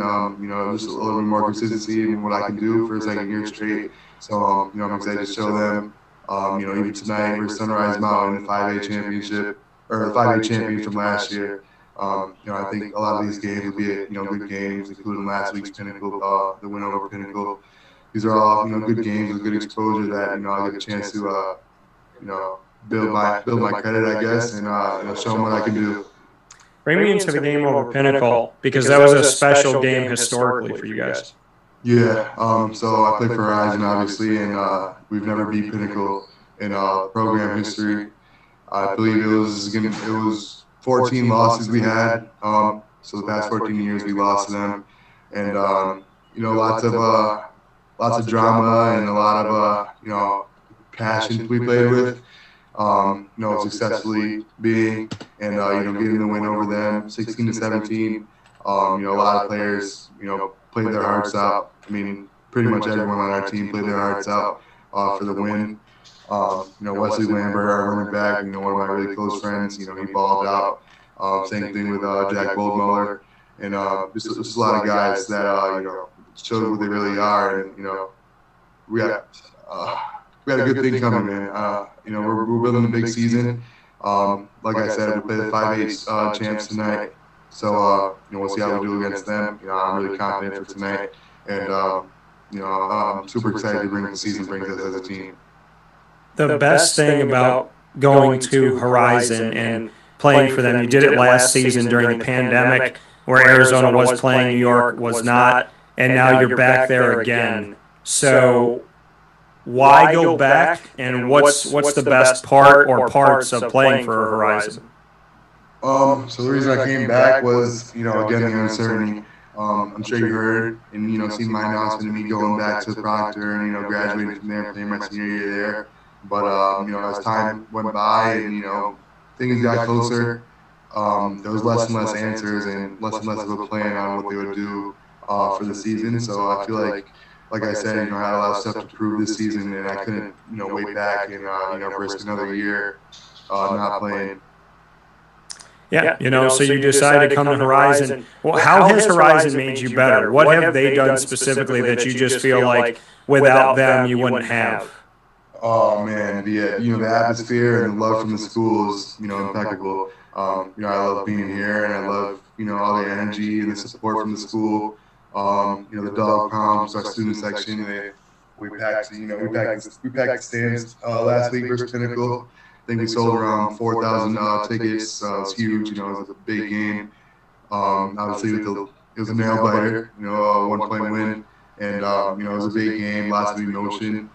Just a little bit more consistency in what I can do for a second year straight. So, I'm excited to show them. Even tonight versus Sunrise Mountain, the 5A championship or the 5A champions from last year. I think a lot of these games will be, good games, including last week's Pinnacle, the win over Pinnacle. These are all, good games with good exposure that, I'll get a chance to, build my credit, I guess, and show them what I can do. Bring me into the game over Pinnacle, because that was a special game historically for you guys. Yeah, so I played for Horizon, obviously, and we've never beat Pinnacle in program history. I believe it was 14 losses we had. So the past 14 years we lost to them, and lots of drama and a lot of passion we played with. Successfully beating and getting the win over them, 16-17. A lot of players played their hearts out. I mean, pretty much everyone on our team played their hearts out for the win. Wesley Lambert, our running back, one of my really close friends, he balled out. Same thing with Jack Goldmuller, and just a lot of guys that showed who they really are, and we got a good thing coming, man. We're building a big season. Like I said, we play the 5A champs tonight, so we'll see how we do against them. I'm really confident for tonight, and I'm super excited to bring what the season brings us as a team. The best thing about going to Horizon and playing for them, you did it last season during the pandemic, where Arizona was playing, New York was not, and now you're back there again. So why go back, and what's the best part or parts of playing for Horizon? So the reason I came back was, again, the uncertainty. I'm sure you heard and, seen my announcement of me going back to Proctor and, graduating from there, playing my senior year there. But, as time went by and, things got closer, there was less and less answers and less of a plan on what they would do for the season. So I feel like I said, I had a lot of stuff to prove this season, and I couldn't, wait back and, risk another year not playing. Yeah, so you decided to come to Horizon. Well, how has Horizon made you better? What have they done specifically that you just feel like without them you wouldn't have? Oh man, the atmosphere and the love from the school is, impeccable. I love being here, and I love, all the energy and the support from the school. The dog pounds, our student section, we packed the stands last week versus Pinnacle. I think we sold around 4,000 tickets. It was huge. It was a big game. Obviously, it was a nail biter. A 1-point win, and it was a big game. Lots of emotion.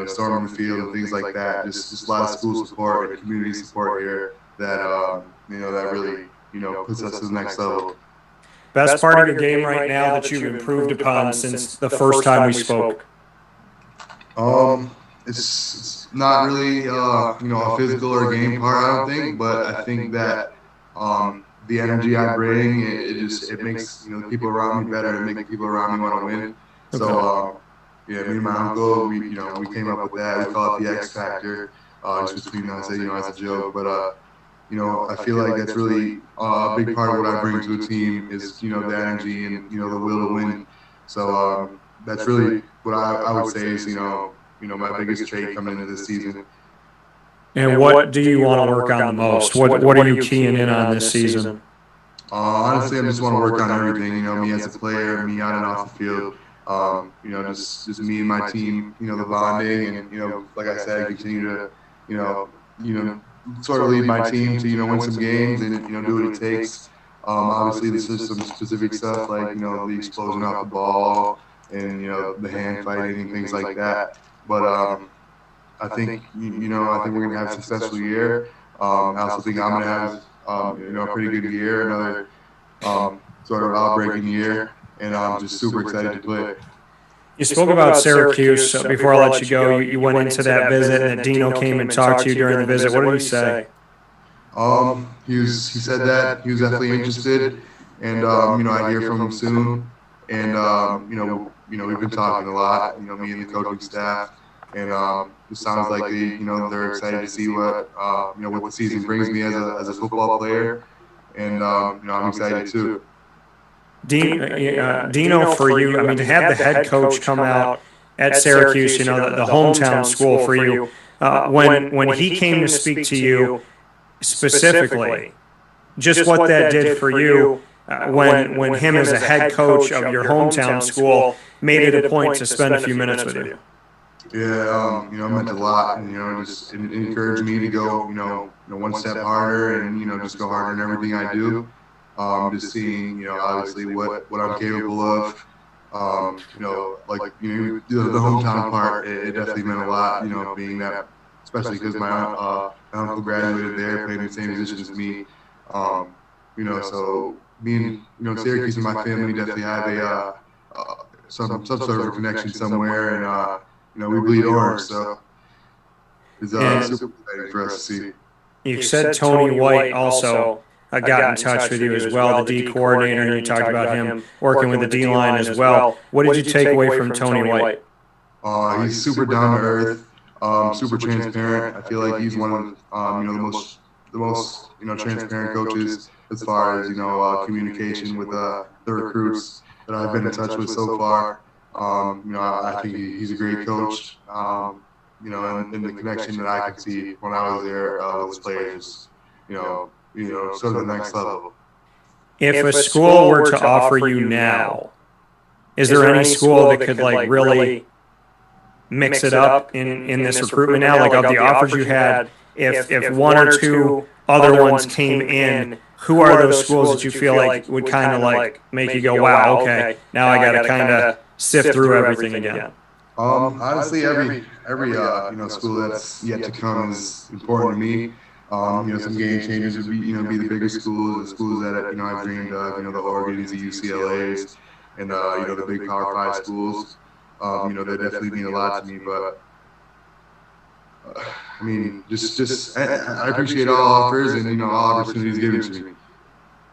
Storming the field and things like that. Just a lot of school support and community support here that that really puts us to the next level. Best part of your game right now that you've improved upon since the first time we spoke? It's not really a physical or game part, I don't think, but I think that the energy I bring, it makes the people around me better. It makes people around me want to win. So me and my uncle, we came up with that. We call it the X Factor. Just between us, as a joke, but I feel like that's really a big part of what I bring to a team is the energy and the will to win. So that's really what I would say is my biggest trait coming into this season. And what do you want to work on the most? What are you keying in on this season? Honestly, I just want to work on everything. Me as a player, me on and off the field. Just me and my team. The bonding, and like I said, continue to sort of lead my team to win some games and do what it takes. Obviously, there's just some specific stuff like the explosion off the ball and the hand fighting and things like that. But I think we're gonna have a successful year. I also think I'm gonna have a pretty good year, another sort of outbreaking year, and I'm just super excited to play. You spoke about Syracuse. So before I let you go, you went into that visit, and that Dino came and talked to you during the visit. What did he say? He said that he was definitely interested, and I hear from him soon. And we've been talking a lot. Me and the coaching staff, and it sounds like they're excited to see what the season brings me as a football player, and I'm excited too. Dino, for you, I mean, to have the head coach come out at Syracuse, the hometown school for you, when he came to speak to you specifically, just what that did for you, when him as a head coach of your hometown school made it a point to spend a few minutes with you. Yeah, it meant a lot, and just encouraged me to go, one step harder, and just go harder in everything I do. Just seeing, obviously what I'm capable of. The hometown part, it definitely meant a lot. Being that, especially because my uncle graduated there, played in the same position as me. So being, Syracuse and my family definitely have some sort of connection somewhere, and we bleed orange, so it's super exciting for us to see. You said Tony White also got in touch with you as well, the D coordinator, and you talked about him working with the D line as well. What did you take away from Tony White? He's super down to earth, super transparent. I feel like he's one of the most transparent coaches as far as communication with the recruits that I've been in touch with so far. I think he's a great coach. And the connection that I could see when I was there with his players, sort of the next level. If a school were to offer you now, is there any school that could really mix it up in this recruitment now? Like of the offers you had, if one or two other ones came in, who are those schools that you feel like would kind of make you go, wow, okay, now I got to kind of sift through everything again? Honestly, every school that's yet to come is important to me. Some game changers would be the bigger schools, the schools that I've dreamed of, the Oregons, the UCLAs, and the big Power 5 schools. They definitely mean a lot to me. But I appreciate all offers and all opportunities given to me.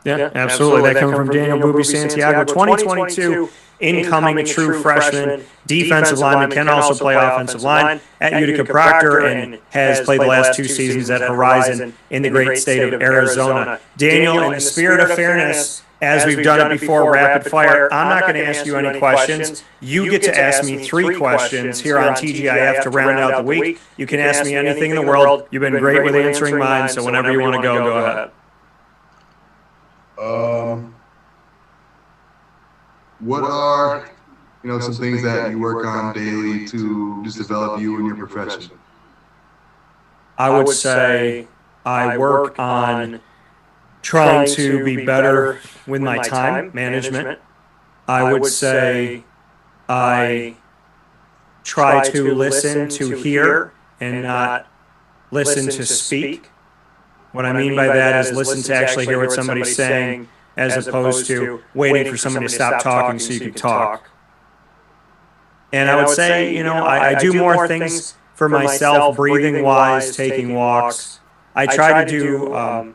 Yeah, absolutely. That coming from Daniel Boo Bie Santiago, 2022 incoming true freshman, defensive lineman, can also play offensive line at Utica Proctor and has played the last 2 seasons at Horizon in the great state of Arizona. Daniel, in the spirit of fairness, as we've done it before, rapid fire, I'm not going to ask you any questions. You get to ask me 3 questions here on TGIF to round out the week. You can ask me anything in the world. You've been great with answering mine, so whenever you want to go ahead. What are some things that you work on daily to just develop you in your profession? I would say I work on trying to be better with my time management. I would say I try to listen to hear and not listen to speak. What I mean by that is listen to actually hear what somebody's saying as opposed to waiting for somebody to stop talking so you can talk. And I would say, I do more things for myself, breathing-wise, taking walks. I try to do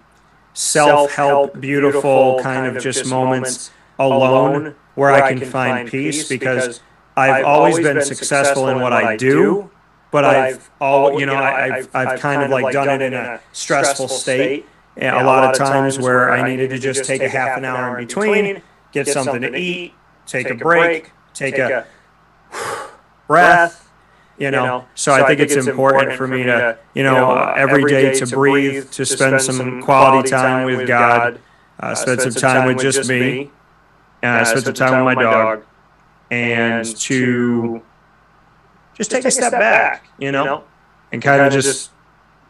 self-help, beautiful kind of just moments alone where I can find peace, because I've always been successful in what I do, but I've kind of done it in a stressful state. And a lot of times where I needed to just take a half an hour in between, get something to eat, take a break, take a breath, So I think it's important for me to, every day to breathe, to spend some quality time with God, spend some time with just me, spend some time with my dog, and to just take a step back, and kind of just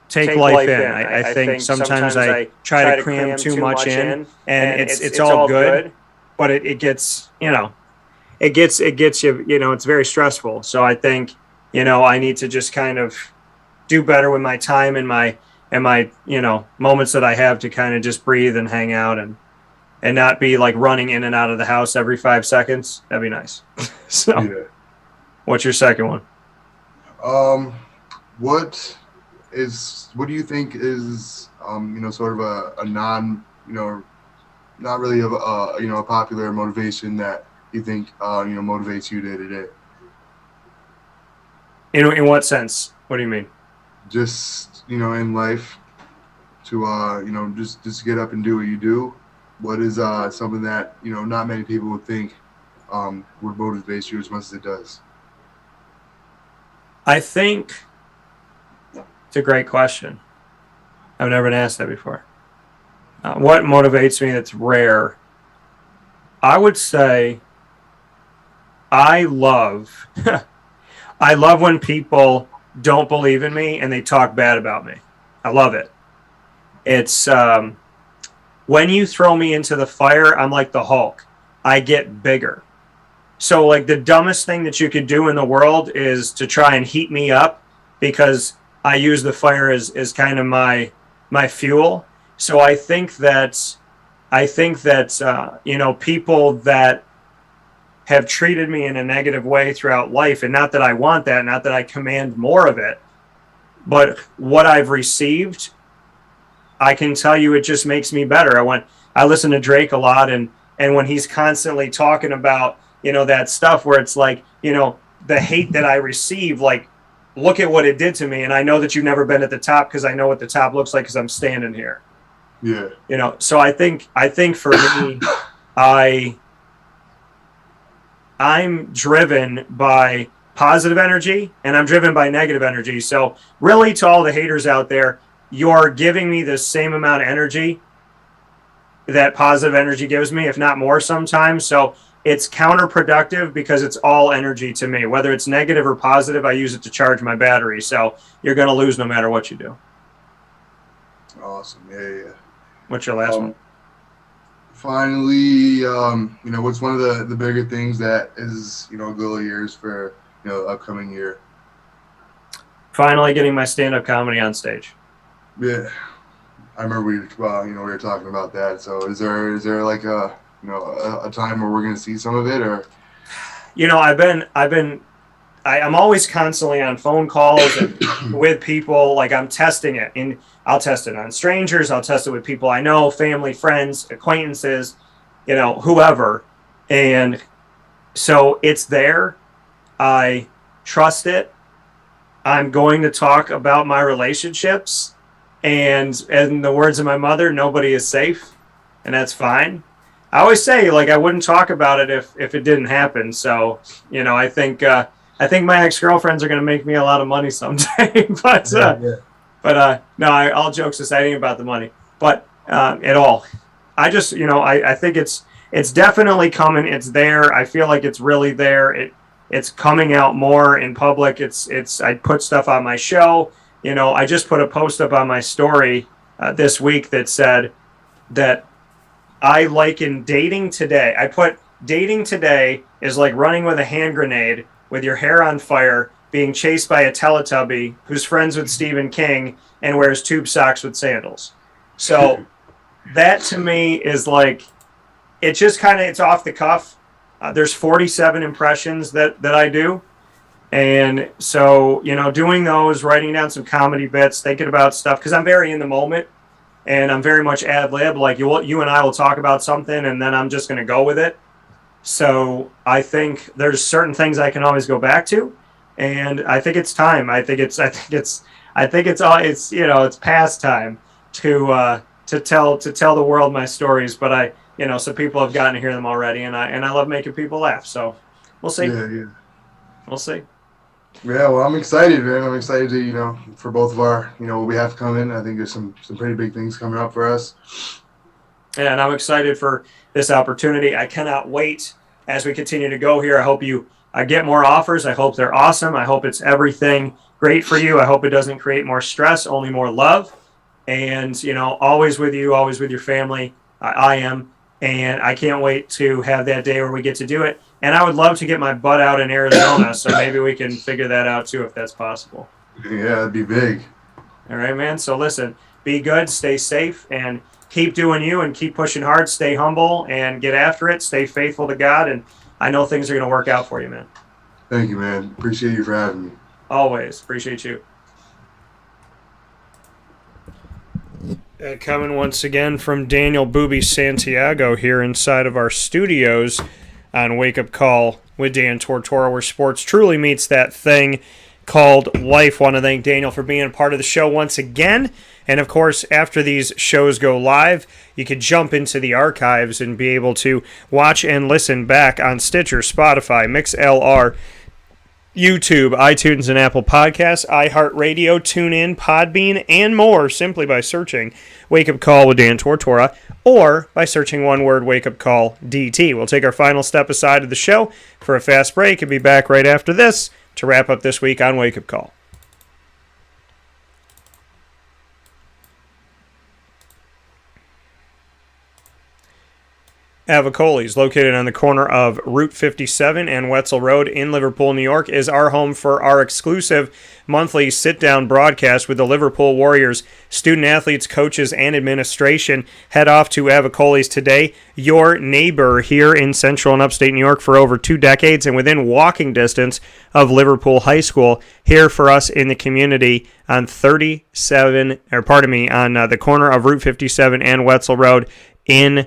take life in. I think sometimes I try to cram too much in, and it's all good, but it gets, it gets you, it's very stressful. So I think, I need to just kind of do better with my time and my moments that I have to kind of just breathe and hang out and not be running in and out of the house every 5 seconds. That'd be nice. So, yeah. What's your second one? What do you think is sort of a non not really a popular motivation that you think motivates you day to day? In what sense? What do you mean? Just in life, to just get up and do what you do, what is something that not many people would think would motivate you as much as it does? I think it's a great question. I've never been asked that before. What motivates me that's rare? I would say I love I love when people don't believe in me and they talk bad about me. I love it. It's when you throw me into the fire, I'm like the Hulk. I get bigger. So like the dumbest thing that you could do in the world is to try and heat me up, because I use the fire as kind of my fuel. So I think that people that have treated me in a negative way throughout life, and not that I want that, not that I command more of it, but what I've received, I can tell you it just makes me better. I listen to Drake a lot, and when he's constantly talking about, that stuff where it's like, the hate that I receive, like, look at what it did to me. And I know that you've never been at the top because I know what the top looks like because I'm standing here. Yeah. So I think for me, I'm driven by positive energy and I'm driven by negative energy. So really, to all the haters out there, you're giving me the same amount of energy that positive energy gives me, if not more sometimes. So it's counterproductive because it's all energy to me. Whether it's negative or positive, I use it to charge my battery. So you're going to lose no matter what you do. Awesome. Yeah. What's your last one? Finally, what's one of the bigger things that is, a goal of yours for, the upcoming year? Finally getting my stand-up comedy on stage. Yeah. I remember we were talking about that. So is there like a time where we're going to see some of it, or? I'm always constantly on phone calls and with people. Like, I'm testing it, and I'll test it on strangers. I'll test it with people I know, family, friends, acquaintances, whoever. And so it's there. I trust it. I'm going to talk about my relationships, and in the words of my mother, nobody is safe, and that's fine. I always say, like, I wouldn't talk about it if it didn't happen. So, I think my ex-girlfriends are going to make me a lot of money someday. But no, all jokes aside, ain't about the money. But at all, I just, I think it's definitely coming. It's there. I feel like it's really there. It's coming out more in public. I put stuff on my show. I just put a post up on my story this week that said that I liken dating today. I put dating today is like running with a hand grenade with your hair on fire, being chased by a Teletubby who's friends with Stephen King and wears tube socks with sandals. So that to me is like, it's off the cuff. There's 47 impressions that I do. And so, doing those, writing down some comedy bits, thinking about stuff, because I'm very in the moment. And I'm very much ad lib. Like you and I will talk about something, and then I'm just going to go with it. So I think there's certain things I can always go back to, and I think it's time. I think it's past time to tell the world my stories. But so people have gotten to hear them already, and I love making people laugh. So we'll see. Yeah. We'll see. Yeah, well, I'm excited, man. I'm excited to, for both of our, what we have coming. I think there's some pretty big things coming up for us. And I'm excited for this opportunity. I cannot wait as we continue to go here. I hope I get more offers. I hope they're awesome. I hope it's everything great for you. I hope it doesn't create more stress, only more love. And, always with you, always with your family. I am. And I can't wait to have that day where we get to do it. And I would love to get my butt out in Arizona, so maybe we can figure that out too if that's possible. Yeah, that'd be big. All right, man. So listen, be good, stay safe, and keep doing you and keep pushing hard. Stay humble and get after it. Stay faithful to God, and I know things are going to work out for you, man. Thank you, man. Appreciate you for having me. Always. Appreciate you. Coming once again from Daniel Boo Bie Santiago here inside of our studios on Wake Up Call with Dan Tortora, where sports truly meets that thing. called Life. Want to thank Daniel for being part of the show once again. And of course, after these shows go live, you can jump into the archives and be able to watch and listen back on Stitcher, Spotify, MixLR, YouTube, iTunes, and Apple Podcasts, iHeartRadio, TuneIn, Podbean, and more simply by searching Wake Up Call with Dan Tortora or by searching one word Wake Up Call DT. We'll take our final step aside of the show for a fast break and be back right after this to wrap up this week on Wake Up Call. Avicoli's, located on the corner of Route 57 and Wetzel Road in Liverpool, New York, is our home for our exclusive monthly sit-down broadcast with the Liverpool Warriors. Student athletes, coaches, and administration head off to Avicoli's today, your neighbor here in central and upstate New York for over 2 decades and within walking distance of Liverpool High School, here for us in the community on the corner of Route 57 and Wetzel Road in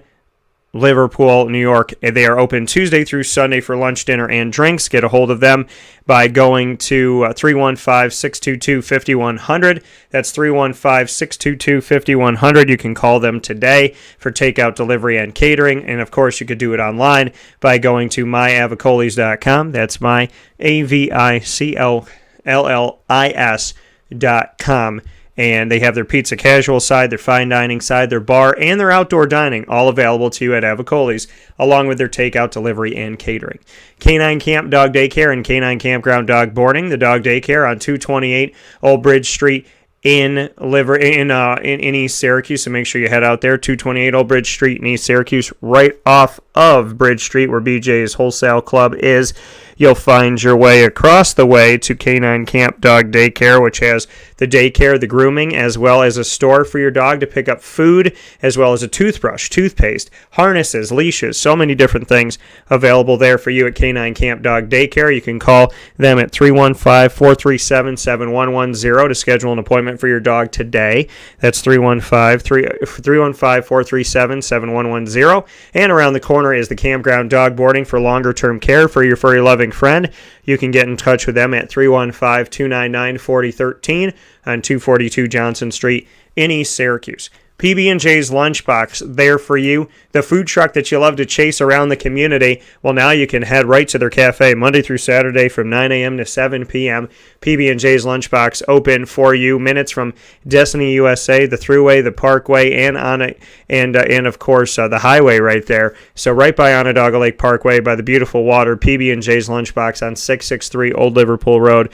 Liverpool, New York. They are open Tuesday through Sunday for lunch, dinner, and drinks. Get a hold of them by going to 315-622-5100. That's 315-622-5100. You can call them today for takeout, delivery, and catering. And, of course, you could do it online by going to myavicolis.com. That's myavicllis.com. And they have their pizza casual side, their fine dining side, their bar, and their outdoor dining, all available to you at Avicoli's, along with their takeout, delivery, and catering. Canine Camp Dog Daycare and Canine Kampground Dog Boarding. The Dog Daycare on 228 Old Bridge Street in East Syracuse. So make sure you head out there, 228 Old Bridge Street in East Syracuse, right off of Bridge Street where BJ's Wholesale Club is. You'll find your way across the way to Canine Camp Dog Daycare, which has the daycare, the grooming, as well as a store for your dog to pick up food, as well as a toothbrush, toothpaste, harnesses, leashes, so many different things available there for you at Canine Camp Dog Daycare. You can call them at 315-437-7110 to schedule an appointment for your dog today. That's 315-437-7110. And around the corner is the Kampground Dog Boarding for longer-term care for your furry loving friend. You can get in touch with them at 315-299-4013 on 242 Johnson Street in East Syracuse. PB&J's Lunchbox, there for you. The food truck that you love to chase around the community. Well, now you can head right to their cafe Monday through Saturday from 9 a.m. to 7 p.m. PB&J's Lunchbox open for you. Minutes from Destiny USA, the Thruway, the Parkway, and of course the highway right there. So right by Onondaga Lake Parkway, by the beautiful water. PB&J's Lunchbox on 663 Old Liverpool Road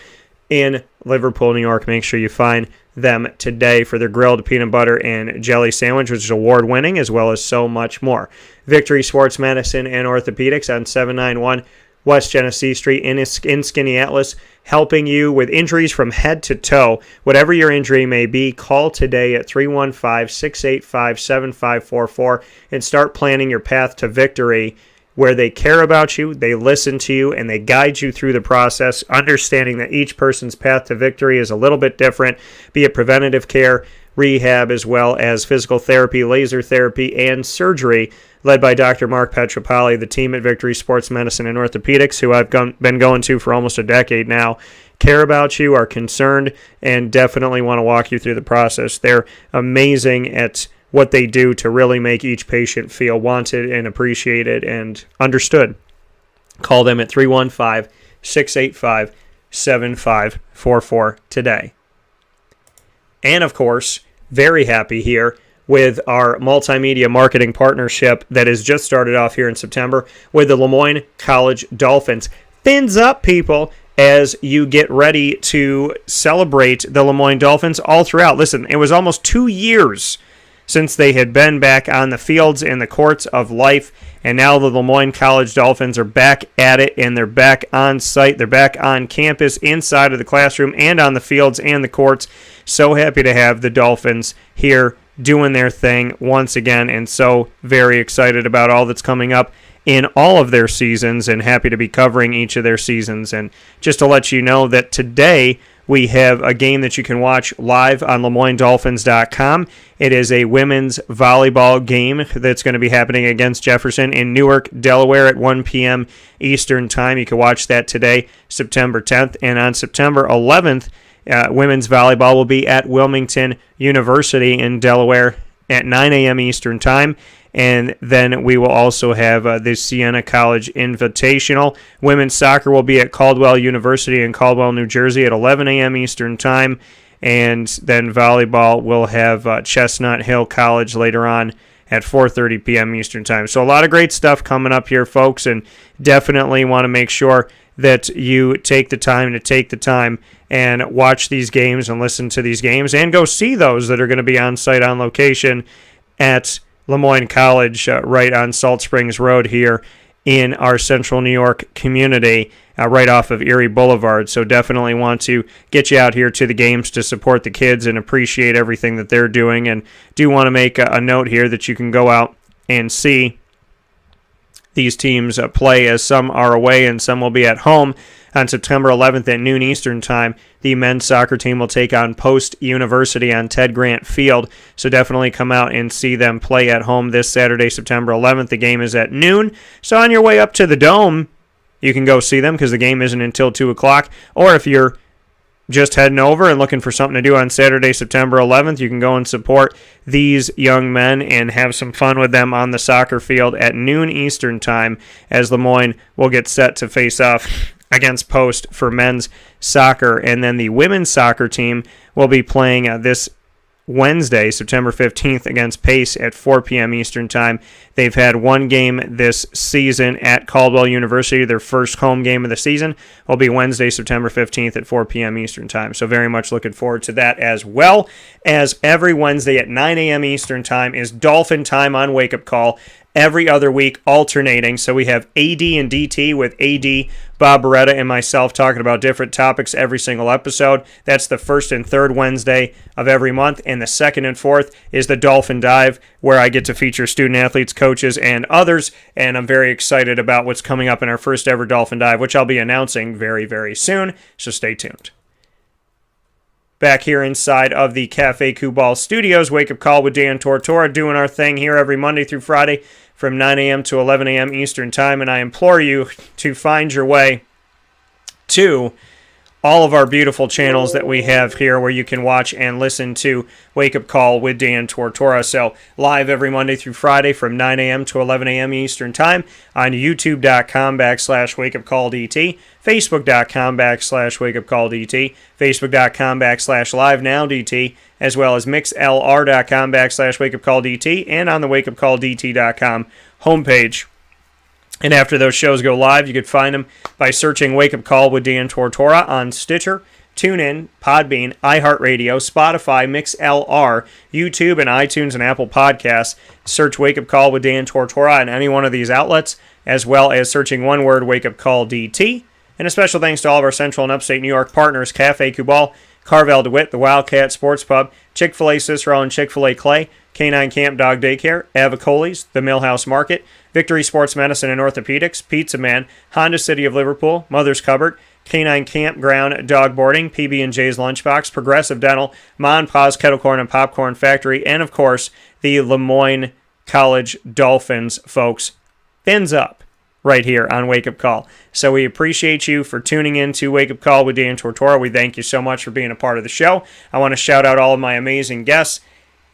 in Liverpool, New York. Make sure you find them today for their grilled peanut butter and jelly sandwich, which is award-winning, as well as so much more. Victory Sports Medicine and Orthopedics on 791 West Genesee Street in Skaneateles, helping you with injuries from head to toe. Whatever your injury may be, call today at 315-685-7544 and start planning your path to victory, where they care about you, they listen to you, and they guide you through the process, understanding that each person's path to victory is a little bit different, be it preventative care, rehab, as well as physical therapy, laser therapy, and surgery, led by Dr. Mark Petropoli, the team at Victory Sports Medicine and Orthopedics, who I've been going to for almost a decade now, care about you, are concerned, and definitely want to walk you through the process. They're amazing at what they do to really make each patient feel wanted and appreciated and understood. Call them at 315-685-7544 today. And of course, very happy here with our multimedia marketing partnership that has just started off here in September with the Lemoyne College Dolphins. Fins up, people, as you get ready to celebrate the Lemoyne Dolphins all throughout. Listen, it was almost 2 years since they had been back on the fields and the courts of life, and now the Lemoyne College Dolphins are back at it, and they're back on site. They're back on campus, inside of the classroom, and on the fields and the courts. So happy to have the Dolphins here doing their thing once again, and so very excited about all that's coming up in all of their seasons, and happy to be covering each of their seasons. And just to let you know that today we have a game that you can watch live on LeMoyneDolphins.com. It is a women's volleyball game that's going to be happening against Jefferson in Newark, Delaware at 1 p.m. Eastern Time. You can watch that today, September 10th. And on September 11th, women's volleyball will be at Wilmington University in Delaware at 9 a.m. Eastern Time. And then we will also have the Siena College Invitational. Women's soccer will be at Caldwell University in Caldwell, New Jersey at 11 a.m. Eastern Time. And then volleyball will have Chestnut Hill College later on at 4:30 p.m. Eastern Time. So a lot of great stuff coming up here, folks, and definitely want to make sure that you take the time and watch these games and listen to these games and go see those that are going to be on site on location at Lemoyne College right on Salt Springs Road here in our central New York community right off of Erie Boulevard. So definitely want to get you out here to the games to support the kids and appreciate everything that they're doing. And do want to make a note here that you can go out and see these teams play, as some are away and some will be at home. On September 11th at noon Eastern Time, the men's soccer team will take on Post University on Ted Grant Field. So definitely come out and see them play at home this Saturday, September 11th. The game is at noon. So on your way up to the Dome, you can go see them because the game isn't until 2 o'clock. Or if you're just heading over and looking for something to do on Saturday, September 11th, you can go and support these young men and have some fun with them on the soccer field at noon Eastern Time, as Lemoyne will get set to face off against Post for men's soccer. And then the women's soccer team will be playing this Wednesday, September 15th, against Pace at 4 p.m. Eastern Time. They've had one game this season at Caldwell University. Their first home game of the season will be Wednesday, September 15th at 4 p.m. Eastern Time. So very much looking forward to that, as well as every Wednesday at 9 a.m. Eastern Time is Dolphin Time on Wake Up Call. Every other week, alternating. So we have AD and DT with AD, Bob Beretta, and myself talking about different topics every single episode. That's the first and third Wednesday of every month. And the second and fourth is the Dolphin Dive, where I get to feature student athletes, coaches, and others. And I'm very excited about what's coming up in our first ever Dolphin Dive, which I'll be announcing very, very soon. So stay tuned. Back here inside of the Cafe Kubal Studios, Wake Up Call with Dan Tortora, doing our thing here every Monday through Friday from 9 a.m. to 11 a.m. Eastern Time, and I implore you to find your way to all of our beautiful channels that we have here where you can watch and listen to Wake Up Call with Dan Tortora. So live every Monday through Friday from 9 a.m. to 11 a.m. Eastern Time on youtube.com/wakeupcalldt, facebook.com/wakeupcalldt, facebook.com/livenowdt, as well as mixlr.com/wakeupcalldt, and on the wakeupcalldt.com homepage. And after those shows go live, you could find them by searching Wake Up Call with Dan Tortora on Stitcher, TuneIn, Podbean, iHeartRadio, Spotify, MixLR, YouTube, and iTunes and Apple Podcasts. Search Wake Up Call with Dan Tortora on any one of these outlets, as well as searching one word, Wake Up Call DT. And a special thanks to all of our Central and Upstate New York partners, Cafe Kubal, Carvel DeWitt, the Wildcat Sports Pub, Chick-fil-A Cicero and Chick-fil-A Clay, Canine Camp Dog Daycare, Avicoli's, the Millhouse Market, Victory Sports Medicine and Orthopedics, Pizza Man, Honda City of Liverpool, Mother's Cupboard, Canine Kampground Dog Boarding, PB&J's Lunchbox, Progressive Dental, Ma and Pa's Kettle Corn and Popcorn Factory, and of course, the Lemoyne College Dolphins, folks. Fins up right here on Wake Up Call. So we appreciate you for tuning in to Wake Up Call with Dan Tortora. We thank you so much for being a part of the show. I want to shout out all of my amazing guests.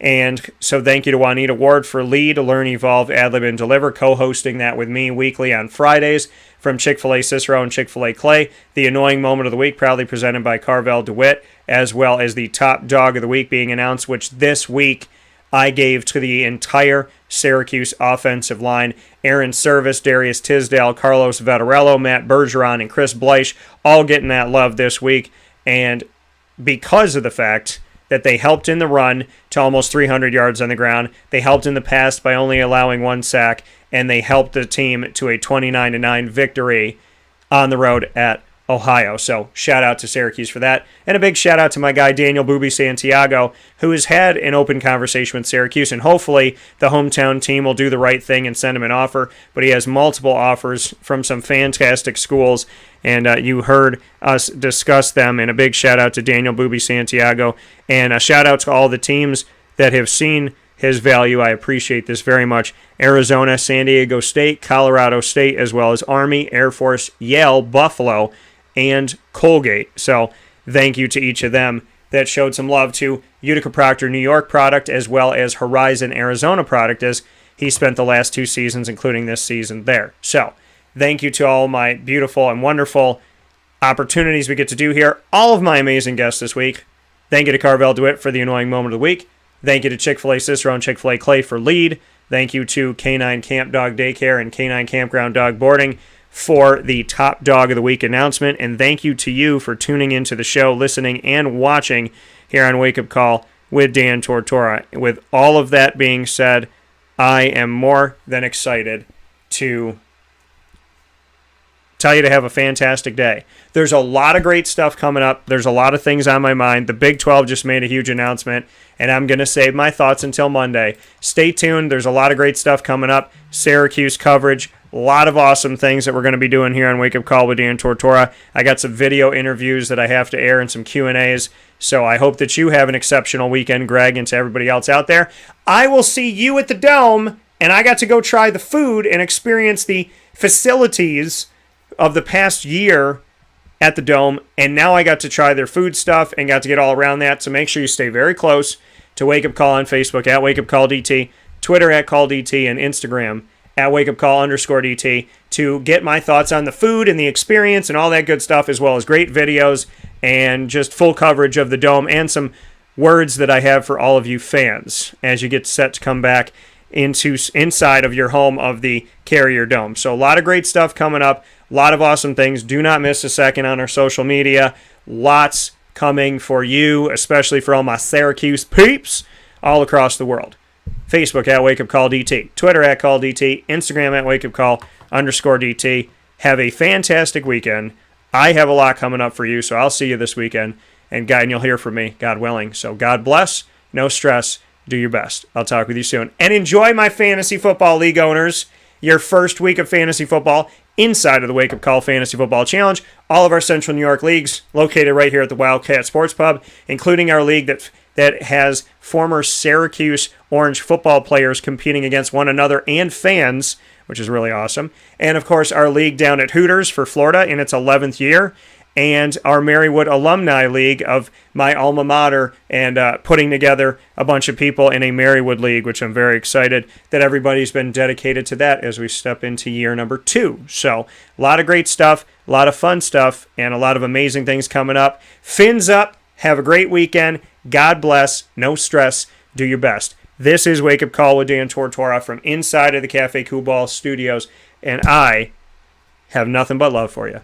And so thank you to Juanita Ward for Lead, Learn, Evolve, Adlib, and Deliver, co-hosting that with me weekly on Fridays from Chick-fil-A Cicero and Chick-fil-A Clay. The Annoying Moment of the Week, proudly presented by Carvel DeWitt, as well as the Top Dog of the Week being announced, which this week I gave to the entire Syracuse offensive line. Aaron Service, Darius Tisdale, Carlos Vettorello, Matt Bergeron, and Chris Bleich all getting that love this week. And because of the fact that they helped in the run to almost 300 yards on the ground, they helped in the pass by only allowing one sack, and they helped the team to a 29-9 victory on the road at Ohio. So shout out to Syracuse for that. And a big shout out to my guy Daniel Boo Bie Santiago, who has had an open conversation with Syracuse, and hopefully the hometown team will do the right thing and send him an offer. But he has multiple offers from some fantastic schools, and you heard us discuss them. And a big shout out to Daniel Boo Bie Santiago, and a shout out to all the teams that have seen his value. I appreciate this very much. Arizona, San Diego State, Colorado State, as well as Army, Air Force, Yale, Buffalo, and Colgate. So thank you to each of them that showed some love to Utica Proctor New York product, as well as Horizon Arizona product, as he spent the last 2 seasons, including this season, there. So thank you to all my beautiful and wonderful opportunities we get to do here. All of my amazing guests this week. Thank you to Carvel DeWitt for the annoying moment of the week. Thank you to Chick-fil-A Cicero and Chick-fil-A Clay for lead. Thank you to K9 Camp Dog Daycare and K9 Kampground Dog Boarding for the Top Dog of the Week announcement. And thank you to you for tuning into the show, listening, and watching here on Wake Up Call with Dan Tortora. With all of that being said, I am more than excited to tell you to have a fantastic day. There's a lot of great stuff coming up. There's a lot of things on my mind. The Big 12 just made a huge announcement, and I'm going to save my thoughts until Monday. Stay tuned. There's a lot of great stuff coming up. Syracuse coverage. A lot of awesome things that we're going to be doing here on Wake Up Call with Dan Tortora. I got some video interviews that I have to air and some Q&As. So I hope that you have an exceptional weekend, Greg, and to everybody else out there. I will see you at the Dome, and I got to go try the food and experience the facilities of the past year at the Dome, and now I got to try their food stuff and got to get all around that. So make sure you stay very close to Wake Up Call on Facebook at Wake Up Call DT, Twitter at Call DT, and Instagram at Wake Up Call _DT to get my thoughts on the food and the experience and all that good stuff, as well as great videos and just full coverage of the Dome and some words that I have for all of you fans as you get set to come back inside of your home of the Carrier Dome. So a lot of great stuff coming up. A lot of awesome things. Do not miss a second on our social media. Lots coming for you, especially for all my Syracuse peeps all across the world. Facebook at Wake Up Call DT. Twitter at Call DT. Instagram at Wake Up Call _DT. Have a fantastic weekend. I have a lot coming up for you, so I'll see you this weekend. And you'll hear from me, God willing. So God bless. No stress. Do your best. I'll talk with you soon. And enjoy my Fantasy Football League owners. Your first week of fantasy football inside of the Wake Up Call Fantasy Football Challenge. All of our Central New York leagues located right here at the Wildcat Sports Pub, including our league that has former Syracuse Orange football players competing against one another and fans, which is really awesome. And, of course, our league down at Hooters for Florida in its 11th year. And our Marywood Alumni League of my alma mater, and putting together a bunch of people in a Marywood League, which I'm very excited that everybody's been dedicated to that as we step into year number 2. So a lot of great stuff, a lot of fun stuff, and a lot of amazing things coming up. Fins up. Have a great weekend. God bless. No stress. Do your best. This is Wake Up Call with Dan Tortora from inside of the Cafe Kubal studios, and I have nothing but love for you.